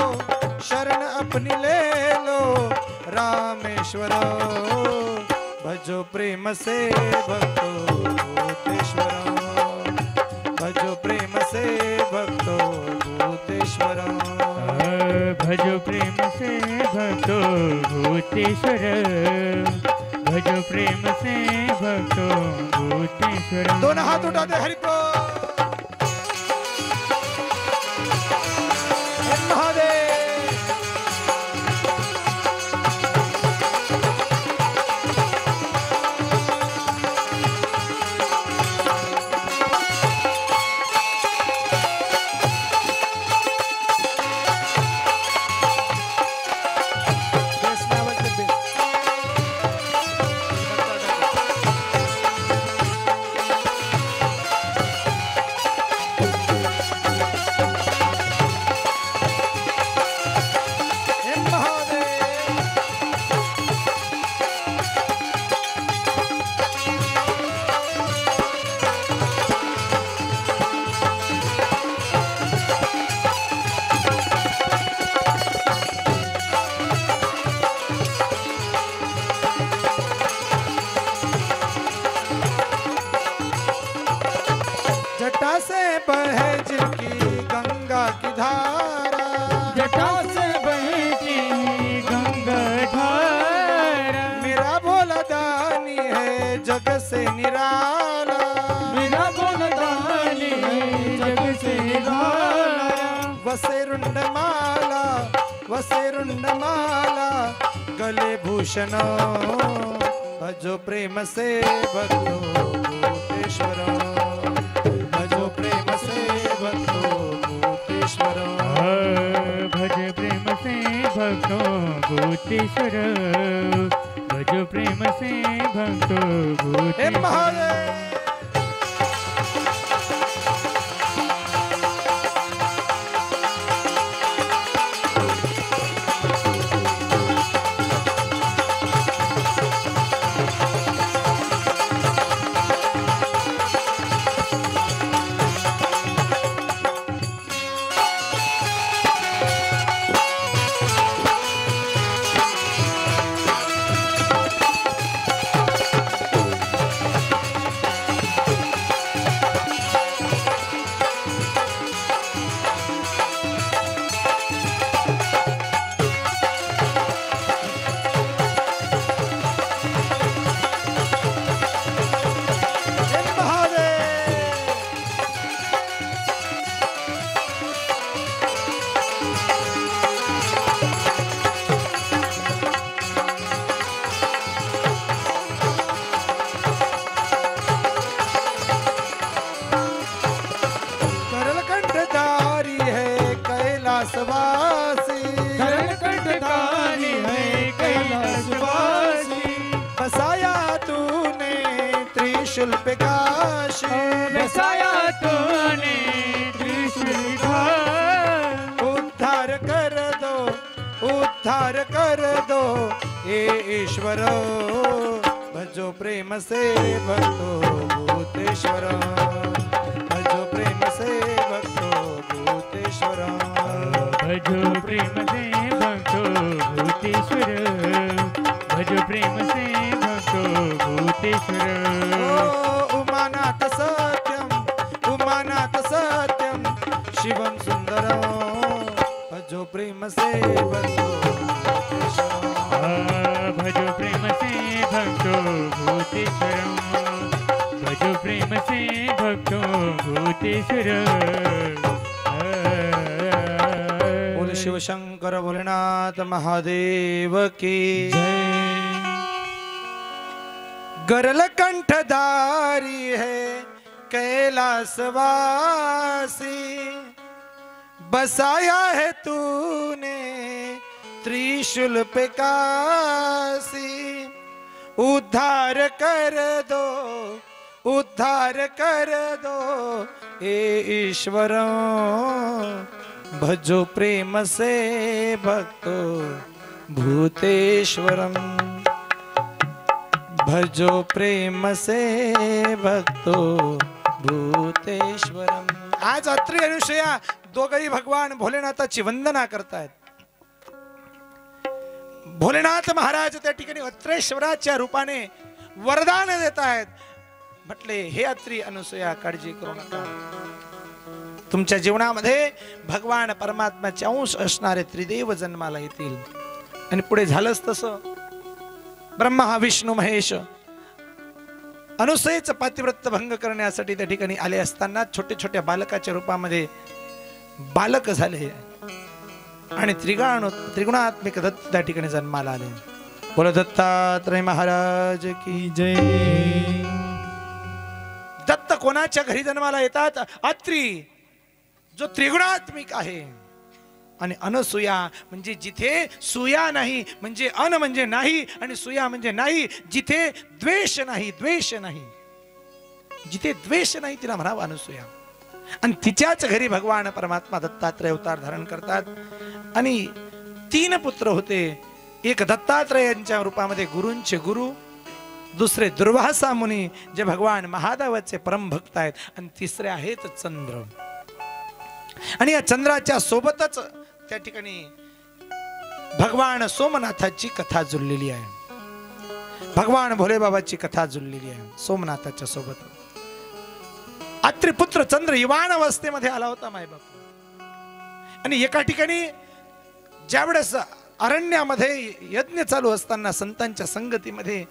शरण अपनी ले लो रामेश्वर भजो प्रेम से भक्तो भूतेश्वर भजो प्रेम से भक्तो भूतेश्वर भजो प्रेम से भक्तो भूतेश्वर भजो प्रेम से भक्तो भूतेश्वर दोनों हाथ उठा दे हरि बोल महादेव जटा से बहे जिनकी गंगा की धारा जटा से बहती गंगा धारा मेरा भोला दानी है जग से निराला मेरा बोलदानी है जग से निराला वसे रुंड माला गले भूषण भजो प्रेम से भक्तो भूतेश्वर भजो प्रेम से भक्तो भूतेश्वर भज प्रेम से भक्तो भूतेश्वर भज प्रेम से भक्तो हे भूतेश्वर महादेव कैलासवासी कंठधारी है कैलासवासी बसाया तूने त्रिशूल पे काशी बसाया तूने त्रिशूल उद्धार कर दो हे ईश्वर भजो प्रेम से भक्तो भूतेश्वर भजो प्रेम से भक्तो भूतेश्वरम। भजो प्रेम से भक्तो भूतेश्वर, भजो प्रेम से भक्तो भूतेश्वर। उमानाथ सत्यम, उमानाथ सत्यम, शिवम सुंदरम, भजो प्रेम से भक्तो भूतेश्वरम। भजो प्रेम से भक्तो भूतेश्वरम, भजो प्रेम से भक्तो भूतेश्वर। बोल शिव शंकर भोलेनाथ महादेव की गरल कंठधारी है कैलासवासी, बसाया है तूने त्रिशूल पे काशी। उद्धार कर दो, उद्धार कर दो हे ईश्वरों, भजो प्रेम से भक्तो भूतेश्वरम, भजो प्रेम से भक्तो भूतेश्वरम। आज अत्रि अनुसया दोघही भगवान भोलेनाथाची वंदना करतायत। भोलेनाथ महाराज त्या ठिकाणी अत्रेश्वराच्या रूपाने वरदान देत आहेत। म्हटले हे अत्रि अनुसया काळजी करू नका, तुमच्या जीवनामध्ये भगवान परमात्म्याचे अंश असणारे त्रिदेव जन्माला येतील। आणि पुढे झालंच तसं, ब्रह्मा विष्णू महेश अनुसयेचं पातिव्रत्य भंग करण्यासाठी त्या ठिकाणी आले असताना छोटे छोट्या बालकाच्या रूपामध्ये बालक झाले आणि त्रिगुणात्मिक दत्त त्या ठिकाणी जन्माला आले। बोल दत्तात्रय महाराज की जय। दत्त कोणाच्या घरी जन्माला येतात? अत्रि जो त्रिगुणात्मिक आहे। आणि अनसुया म्हणजे जिथे सुया नाही, म्हणजे अन म्हणजे नाही आणि सुया म्हणजे नाही, जिथे द्वेष नाही, द्वेष नाही, जिथे द्वेष नाही तिला म्हणावं अनसुया। आणि तिच्याच घरी भगवान परमात्मा दत्तात्रय अवतार धारण करतात। आणि 3 पुत्र होते, एक दत्तात्रयांच्या रूपामध्ये गुरूंचे गुरु, दुसरे दुर्वासा मुनी जे भगवान महादेवाचे परम भक्त आहेत, आणि तिसरे आहेत चंद्र। आणि या चंद्राच्या सोबतच त्या ठिकाणी भगवान सोमनाथाची कथा जुळलेली आहे, भगवान भोले बाबाची कथा जुळलेली आहे सोमनाथाच्या सोबत। अत्रिपुत्र चंद्र युवान अवस्थेमध्ये आला होता मायबाप। आणि एका ठिकाणी ज्यावेळेस अरण्यामध्ये यज्ञ चालू असताना संतांच्या संगतीमध्ये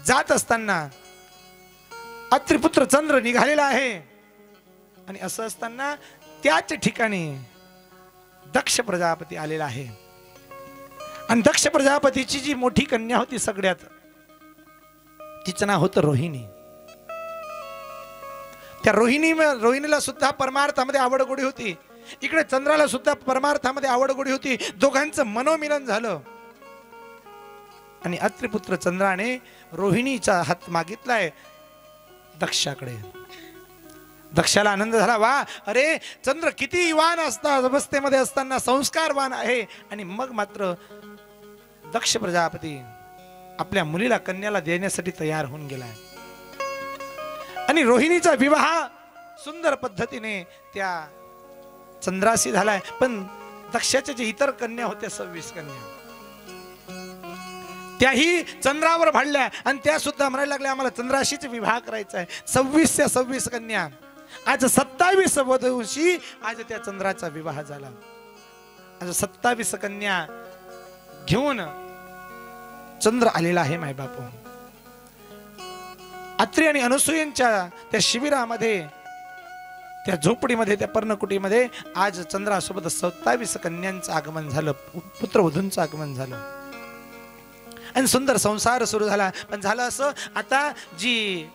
जात असताना अत्रिपुत्र चंद्र निघालेला आहे। आणि असं असताना त्याच ठिकाणी दक्ष प्रजापती आलेला आहे। आणि दक्ष प्रजापतीची जी मोठी कन्या होती सगळ्यात, तिचं नाव होतं रोहिणी। त्या रोहिणीला सुद्धा परमार्थामध्ये आवडगोडी होती, इकडे चंद्राला सुद्धा परमार्थामध्ये आवडगोडी होती। दोघांचं मनोमिलन झालं आणि अत्रिपुत्र चंद्राने रोहिणीचा हात मागितलाय दक्षाकडे। दक्षाला आनंद झाला, वा अरे चंद्र किती युवान असतात, अवस्थेमध्ये असताना संस्कारवान आहे। आणि मग मात्र दक्ष प्रजापती आपल्या मुलीला कन्याला देण्यासाठी तयार होऊन गेलाय। आणि रोहिणीचा विवाह सुंदर पद्धतीने त्या चंद्राशी झालाय। पण दक्षाच्या जे इतर कन्या होत्या 26 कन्या, त्याही चंद्रावर भाडल्या आणि त्या सुद्धा म्हणायला लागल्या आम्हाला चंद्राशीच विवाह करायचा आहे। 26च्या 26 कन्या, आज 27 वधूंशी आज त्या चंद्राचा विवाह झाला। आज 27 कन्या घेऊन चंद्र आलेला आहे मायबापू। अत्रि आणि अनसुयांच्या त्या शिबिरामध्ये, त्या झोपडीमध्ये, त्या पर्णकुटीमध्ये आज चंद्रासोबत 27 कन्यांचं आगमन झालं, पुत्रवधूंचं आगमन झालं आणि सुंदर संसार सुरू झाला। पण झालं असं, आता जी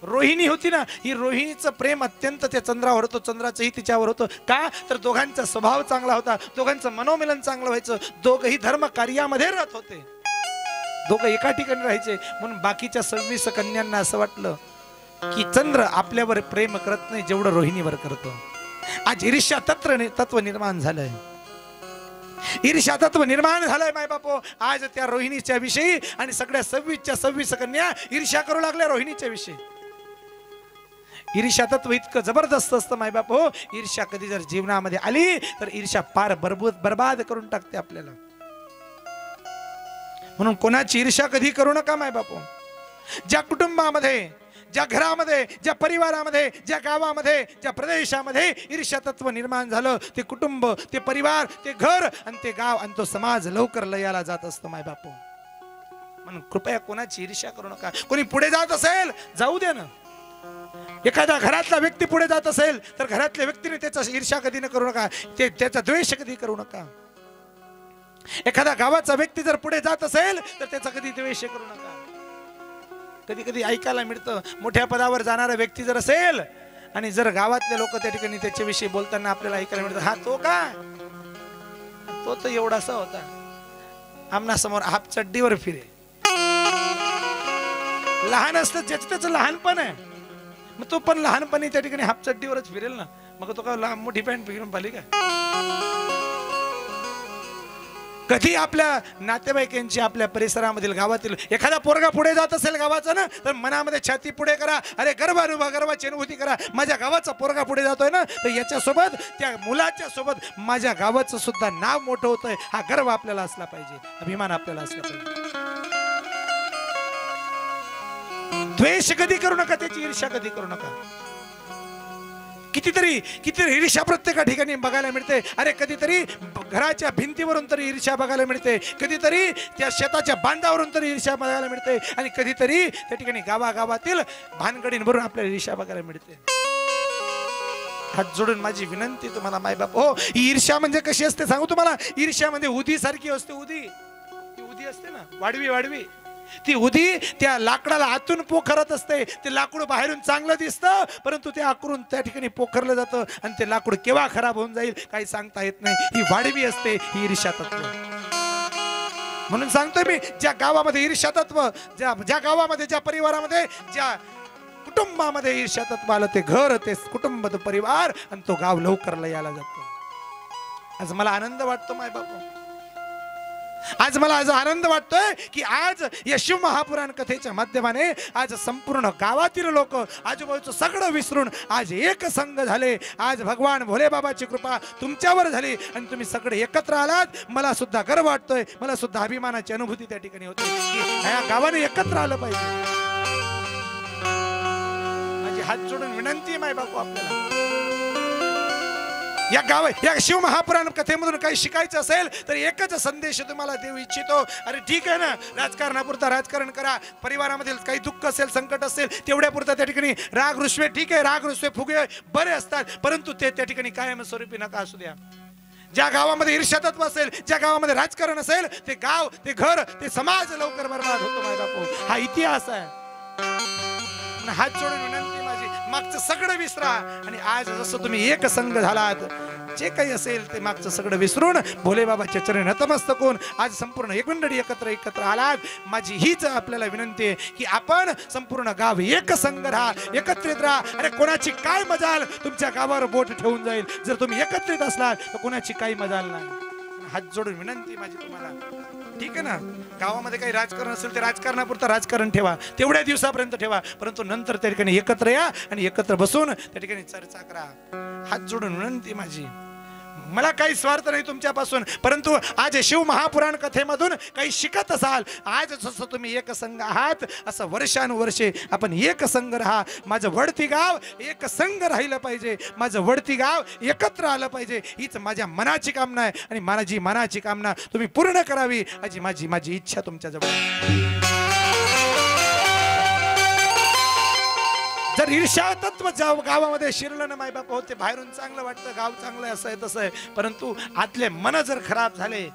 रोहिणी होती ना, ही रोहिणीचं प्रेम अत्यंत त्या चंद्रावर होतं, चंद्राचंही तिच्यावर होतं। का तर दोघांचा स्वभाव चांगला होता, दोघांचं मनोमिलन चांगलं व्हायचं, दोघही धर्म कार्यामध्ये रत होते, दोघं एका ठिकाणी राहायचे। म्हणून बाकीच्या 26 कन्यांना असं वाटलं की चंद्र आपल्यावर प्रेम करत नाही जेवढं रोहिणीवर करतो। आज ईर्ष्या तत्व निर्माण झालंय, ईर्ष्या तत्व निर्माण झालंय मायबापो। आज त्या रोहिणीच्या विषयी आणि सगळ्या 26च्या 26 कन्या ईर्ष्या करू लागल्या रोहिणीच्या विषयी। ईर्ष्या तत्व इतकं जबरदस्त असतं मायबाप हो. ईर्ष्या कधी जर जीवनामध्ये आली तर ईर्ष्या पार बर्बाद करून टाकते आपल्याला. म्हणून कोणाची ईर्ष्या कधी करू नका मायबाप हो. ज्या कुटुंबामध्ये, ज्या घरामध्ये, ज्या परिवारामध्ये, ज्या गावामध्ये, ज्या प्रदेशामध्ये ईर्ष्या तत्व निर्माण झालं, ते कुटुंब, ते परिवार, ते घर आणि ते गाव आणि तो समाज लवकर लयाला जात असतो मायबाप. म्हणून कृपया कोणाची ईर्ष्या करू नका. कोणी पुढे जात असेल जाऊ दे ना. एखादा घरातला व्यक्ती पुढे जात असेल तर घरातल्या व्यक्तीने त्याचा ईर्ष्या कधी न करू नका, त्याचा द्वेष कधी करू नका. एखादा गावाचा व्यक्ती जर पुढे जात असेल तर त्याचा कधी द्वेष करू नका. कधी कधी ऐकायला मिळतं, मोठ्या पदावर जाणारा व्यक्ती जर असेल आणि जर गावातले लोक त्या ठिकाणी त्याच्याविषयी बोलताना आपल्याला ऐकायला मिळतं, हा तो का, तो तर एवढासा होता, आमना समोर हाफ चड्डीवर फिरे. लहान असतं ज्याचं त्याचं लहानपण आहे, मग तो पण लहानपणी त्या ठिकाणी हाफ चड्डीवरच फिरेल ना. मग तो का मोठी पॅन्ट फिरून पाहिली का. कधी आपल्या नातेवाईकांची, आपल्या परिसरामधील गावातील एखादा पोरगा पुढे जात असेल गावाचा ना, तर मनामध्ये छाती पुढे करा, अरे गर्वाची अनुभूती करा, माझ्या गावाचा पोरगा पुढे जातोय ना, तर याच्यासोबत त्या मुलाच्या सोबत माझ्या गावाचं सुद्धा नाव मोठं होतंय. हा गर्व आपल्याला असला पाहिजे, अभिमान आपल्याला असला पाहिजे. द्वेष कधी करू नका, त्याची ईर्ष्या कधी करू नका. कितीतरी ईर्ष्या प्रत्येक ठिकाणी बघायला मिळते. अरे कधीतरी घराच्या भिंतीवरून तरी ईर्ष्या बघायला मिळते, कधीतरी त्या शेताच्या बांधावरून तरी ईर्ष्या बघायला मिळते, आणि कधीतरी त्या ठिकाणी गावागावातील भानगडींवरून आपल्याला ईर्ष्या बघायला मिळते. हात जोडून माझी विनंती तुम्हाला मायबाप हो, ही ईर्ष्या म्हणजे कशी असते सांगू तुम्हाला. ईर्ष्या म्हणजे उदी सारखी असते. उदी असते ना, वाढवी. ती उदी त्या लाकडाला आतून पोखरत असते. ते लाकूड बाहेरून चांगलं दिसतं, परंतु ते आकरून त्या ठिकाणी पोखरलं जातं आणि ते लाकूड केव्हा खराब होऊन जाईल काही सांगता येत नाही. ही वाढवी असते, ही ईर्ष्या तत्व. म्हणून सांगतोय मी, ज्या गावामध्ये ईर्ष्या तत्व, ज्या गावामध्ये, ज्या परिवारामध्ये, ज्या कुटुंबामध्ये ईर्ष्या तत्व आलं, ते घर, ते कुटुंब, तो परिवार आणि तो गाव लवकर लयाला जातो. आज मला आनंद वाटतो मायबापू. आज मला आनंद वाटतोय की आज या शिव महापुराण कथेच्या माध्यमाने आज संपूर्ण गावातील लोक आजूबाजूचं सगळं विसरून आज एक संघ झाले. आज भगवान भोले बाबाची कृपा तुमच्यावर झाली आणि तुम्ही सगळे एकत्र आलात. मला सुद्धा गर्व वाटतोय, मला सुद्धा अभिमानाची अनुभूती त्या ठिकाणी होते की या गावाने एकत्र आलं पाहिजे. माझी हात जोडून विनंती आहे माय बापू आपल्याला, या शिव महापुराण कथेमधून काही शिकायचं असेल तर एकच संदेश तुम्हाला देऊ इच्छितो. अरे ठीक आहे ना, राजकारणापुरता राजकारण करा, परिवारामधील काही दुःख असेल, संकट असेल, तेवढ्यापुरता त्या ठिकाणी राग रुसवे, ठीक आहे, राग रुसवे फुगे बरे असतात, परंतु ते त्या ठिकाणी कायमस्वरूपी नका असू द्या. ज्या गावामध्ये ईर्ष्या तत्व असेल, ज्या गावामध्ये राजकारण असेल, ते गाव, ते घर, ते समाज लवकर बर्बाद होतो माझा बापू. हा इतिहास आहे. हात जोडून विनंती माझी, मागचं सगळं विसरा आणि आज जसं तुम्ही एक संघ झालात, जे काही असेल ते मागचं सगळं विसरून भोले बाबाच्या चरणी नतमस्तक होऊन आज संपूर्ण एक मंडळी एकत्र आलात. माझी हीच आपल्याला विनंती आहे की आपण संपूर्ण गाव एक संघ राहा, एकत्रित राहा. अरे कोणाची काय मजाल तुमच्या गावावर बोट ठेवून जाईल जर तुम्ही एकत्रित असलात, तर कोणाची काही मजाल नाही. हात जोडून विनंती माझी तुम्हाला, ठीक आहे ना, गावामध्ये काही राजकारण असेल ते राजकारणापुरतं राजकारण ठेवा, तेवढ्या दिवसापर्यंत ठेवा, परंतु नंतर त्या ठिकाणी एकत्र या आणि एकत्र बसून त्या ठिकाणी चर्चा करा. हात जोडून विनंती माझी, मला काही स्वार्थ नाही तुमच्यापासून, परंतु आज शिव महापुराण कथेमधून काही शिकत असाल, आज जसं तुम्ही एक संघ आहात असं वर्षानुवर्षे आपण एक संघ राहा. माझं वडती गाव एक संघ राहिलं पाहिजे, माझं वडती गाव एकत्र आलं पाहिजे, हीच माझ्या मनाची कामना आहे आणि माझी मनाची कामना तुम्ही पूर्ण करावी अशी माझी इच्छा तुमच्याजवळ. जर ईर्ष्या तत्व गावामध्ये शिरलं ना मायबाप होते, बाहेरून चांगलं वाटतं, गाव चांगलं असं आहे तसं आहे, परंतु आतले मन जर खराब झाले,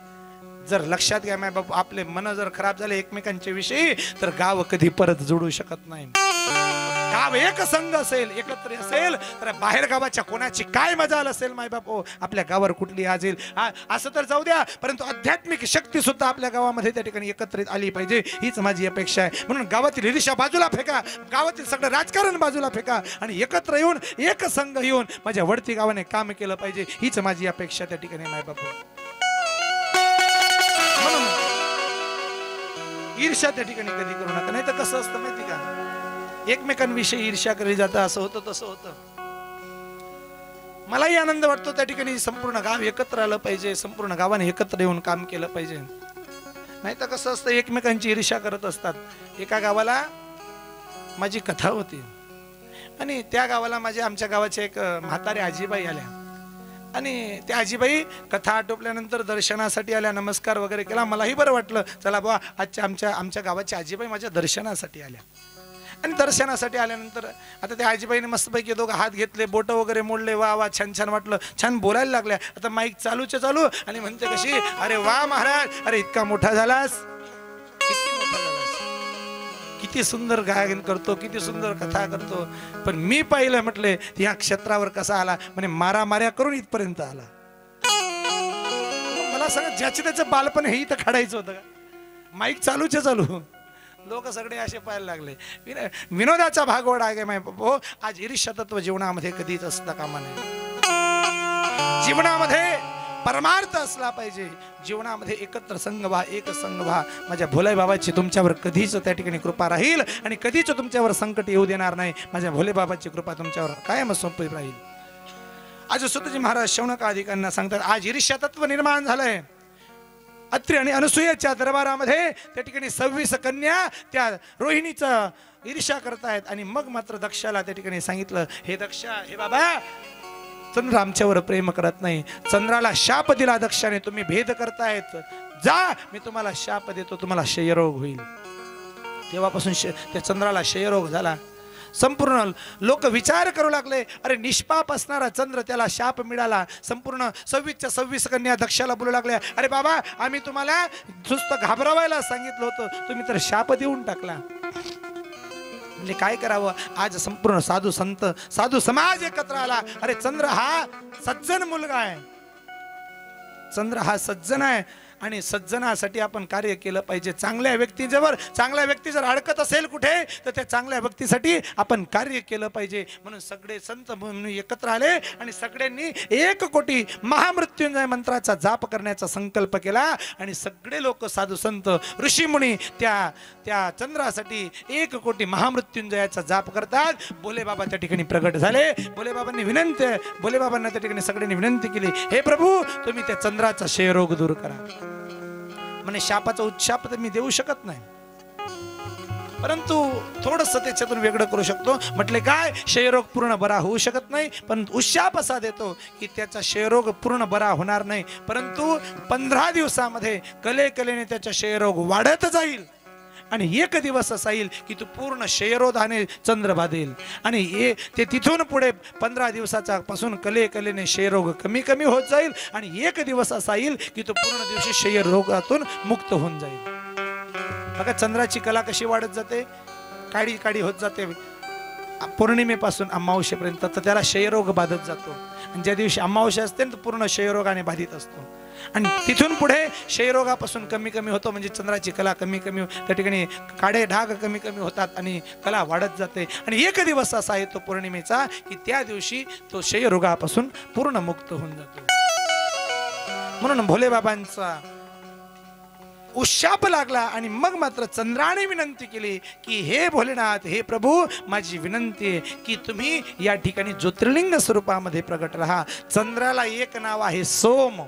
जर लक्षात घ्या मायबाप, आपले मन जर खराब झाले एकमेकांच्या विषयी, तर गाव कधी परत जोडू शकत नाही. गाव एक संघ असेल, एकत्र असेल, तर बाहेर गावाच्या कोणाची काय मजाल असेल मायबाप हो, आपल्या गावावर कुठली आज येईल असं तर जाऊ द्या, परंतु आध्यात्मिक शक्ती सुद्धा आपल्या गावामध्ये त्या ठिकाणी एकत्रित आली पाहिजे, हीच माझी अपेक्षा आहे. म्हणून गावातील ईर्ष्या बाजूला फेका, गावातील सगळं राजकारण बाजूला फेका आणि एकत्र येऊन एक संघ येऊन माझ्या वडती गावाने काम केलं पाहिजे, हीच माझी अपेक्षा त्या ठिकाणी मायबाप हो. म्हणून ईर्ष्या त्या ठिकाणी कधी करू नका, नाही तर कसं असतं माहिती का, एकमेकांविषयी ईर्ष्या केली जातं, असं होतं तसं होतं. मलाही आनंद वाटतो त्या ठिकाणी संपूर्ण गाव एकत्र आलं पाहिजे, संपूर्ण गावाने एकत्र येऊन काम केलं पाहिजे. नाही तर कसं असतं, एकमेकांची ईर्ष्या करत असतात. एका गावाला माझी कथा होती आणि त्या गावाला आमच्या गावाच्या एक म्हातारे आजीबाई आल्या आणि त्या आजीबाई कथा आटोपल्यानंतर दर्शनासाठी आल्या, नमस्कार वगैरे केला. मलाही बरं वाटलं, चला बुवा आमच्या गावाच्या आजीबाई माझ्या दर्शनासाठी आल्या. आणि दर्शनासाठी आल्यानंतर आता त्या आजीबाईने मस्तपैकी दोघं हात घेतले, बोट वगैरे मोडले, वा वा छान छान वाटलं, छान बोलायला लागल्या. आता माईक चालूच्या चालू आणि म्हणते कशी, अरे वा महाराज, अरे इतका मोठा झालास, किती मोठा झालास, किती सुंदर गायन करतो, किती सुंदर कथा करतो. पण मी पाहिलं म्हटले या क्षेत्रावर कसा आला, म्हणे माऱ्या करून इथपर्यंत आला. मला सांगा, ज्याचे त्याचं बालपण हे इथं काढायचं होतं का? माईक चालूच्या चालू लोक सगळे असे पाहायला लागले. विनोदाचा भागवड आहे माय हो. आज ईर्ष्या तत्व जीवनामध्ये कधीच असता कामा नये. जीवनामध्ये परमार्थ असला पाहिजे. जीवनामध्ये एकत्र संघ व्हा, एक संघ व्हा. माझ्या भोले बाबाची तुमच्यावर कधीच त्या ठिकाणी कृपा राहील आणि कधीच तुमच्यावर संकट येऊ देणार नाही. माझ्या भोले बाबाची कृपा तुमच्यावर कायम सोपी राहील. आज सुतजी महाराज शौनकादिकांना सांगतात, आज ईर्ष्या तत्व निर्माण झालंय. अत्रि आणि अनसूयेच्या दरबारामध्ये त्या ठिकाणी 26 कन्या त्या रोहिणीचं ईर्ष्या करतायत. आणि मग मात्र दक्षाला त्या ठिकाणी सांगितलं, हे दक्षा, हे बाबा, चंद्र आमच्यावर प्रेम करत नाही. चंद्राला शाप दिला दक्षाने, तुम्ही भेद करतायत, जा मी तुम्हाला शाप देतो, तुम्हाला क्षयरोग होईल. तेव्हापासून त्या चंद्राला क्षयरोग झाला. संपूर्ण लोक विचार करू लागले, अरे निष्पाप असणारा चंद्र, त्याला शाप मिळाला. संपूर्ण 26 कन्या दक्षाला बोलू लागल्या, अरे बाबा, आम्ही तुम्हाला नुसतं घाबरवायला सांगितलं होतं, तुम्ही तर शाप देऊन टाकला. म्हणजे काय करावं. आज संपूर्ण साधू संत, साधू समाज एकत्र आला. अरे चंद्र हा सज्जन मुलगा आहे, चंद्र हा सज्जन आहे आणि सज्जनासाठी आपण कार्य केलं पाहिजे. चांगल्या व्यक्तीजवळ, चांगल्या व्यक्ती जर अडकत असेल कुठे, तर त्या चांगल्या व्यक्तीसाठी आपण कार्य केलं पाहिजे. म्हणून सगळे संत एकत्र आले आणि सगळ्यांनी 1 कोटी महामृत्युंजय मंत्राचा जाप करण्याचा संकल्प केला. आणि सगळे लोक, साधू संत, ऋषीमुनी त्या चंद्रासाठी 1 कोटी महामृत्युंजयाचा जाप करतात. भोले बाबा त्या ठिकाणी प्रगट झाले. भोले बाबांना त्या ठिकाणी सगळ्यांनी विनंती केली, हे प्रभू, तुम्ही त्या चंद्राचा क्षयरोग दूर करा. म्हणे शापाचा उच्चाप तर मी देऊ शकत नाही, परंतु थोडस त्याच्यातून वेगळं करू शकतो. म्हटले काय, क्षयरोग पूर्ण बरा होऊ शकत नाही, पण उशाप असा देतो की त्याचा क्षयरोग पूर्ण बरा होणार नाही, परंतु 15 दिवसामध्ये कलेने त्याचा क्षयरोग वाढत जाईल. आणि 1 दिवस असा येईल की तू पूर्ण क्षयरोधाने चंद्र बाधेल. आणि ते तिथून पुढे 15 दिवसाचा पासून कलेने क्षयरोग कमी होत जाईल. आणि 1 दिवस असा येईल की तू पूर्ण दिवशी क्षयरोगातून मुक्त होऊन जाईल. बघा चंद्राची कला कशी वाढत जाते, काडी होत जाते. पौर्णिमेपासून अमावस्येपर्यंत तर त्याला क्षयरोग बाधत जातो. आणि ज्या दिवशी अमावस्या असते तो पूर्ण क्षयरोगाने बाधित असतो. आणि तिथून पुढे क्षयरोगापासून कमी होतो. म्हणजे चंद्राची कला कमी त्या ठिकाणी काळे डाग कमी होतात आणि कला वाढत जाते. आणि 1 दिवस असा येतो पौर्णिमेचा की त्या दिवशी तो क्षयरोगापासून पूर्ण मुक्त होऊन जातो. म्हणून भोले बाबांचा उशाप लागला. आणि मग मात्र चंद्राने विनंती केली की हे भोलेनाथ, हे प्रभू, माझी विनंती आहे की तुम्ही या ठिकाणी ज्योतिर्लिंग स्वरूपामध्ये प्रगट राहा. चंद्राला एक नाव आहे सोम.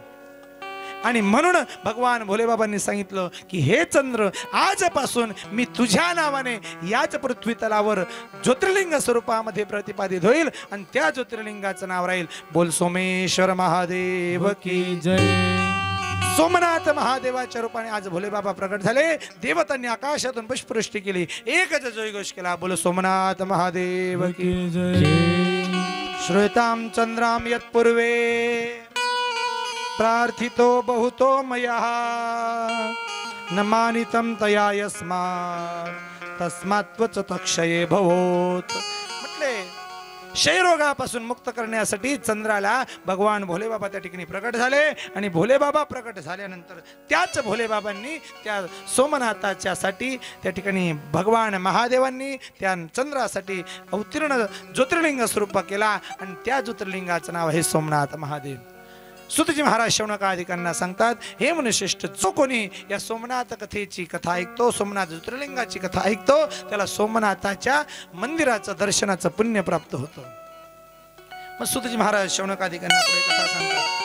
आणि म्हणून भगवान भोले बाबांनी सांगितलं की हे चंद्र, आजपासून मी तुझ्या नावाने याच पृथ्वी तलावर ज्योतिर्लिंग स्वरूपामध्ये प्रतिपादित होईल. आणि त्या ज्योतिर्लिंगाचं नाव राहील बोल सोमेश्वर महादेव की जय. सोमनाथ महादेवाच्या रूपाने आज भोले बाबा प्रकट झाले. देवतांनी आकाशातून पुष्पवृष्टी केली, एकच जयघोष केला, बोल सोमनाथ महादेव की जय. श्वेतां चंद्रां यत्पूर्वे प्रार्थितो बहुतो मया न मानितं तया यस्मात् तस्मात् तक्षये भवोत. म्हटले क्षयरोगापासून मुक्त करण्यासाठी चंद्राला भगवान भोले बाबा त्या ठिकाणी प्रकट झाले. आणि भोले बाबा प्रकट झाल्यानंतर त्याच भोले बाबांनी त्या सोमनाथाच्या साठी त्या ठिकाणी भगवान महादेवांनी त्या चंद्रासाठी अवतीर्ण ज्योतिर्लिंग स्वरूप केला. आणि त्या ज्योतिर्लिंगाचं नाव आहे सोमनाथ महादेव. सुतजी महाराज शौनकादिकांना सांगतात, हे मनुश्रेष्ठ, जो कोणी या सोमनाथ कथेची कथा ऐकतो, सोमनाथ ज्योतिर्लिंगाची कथा ऐकतो, त्याला सोमनाथाच्या मंदिराचं दर्शनाचं पुण्य प्राप्त होतं. मग सुतजी महाराज शौनकादिकांना पुढे कथा सांगतात.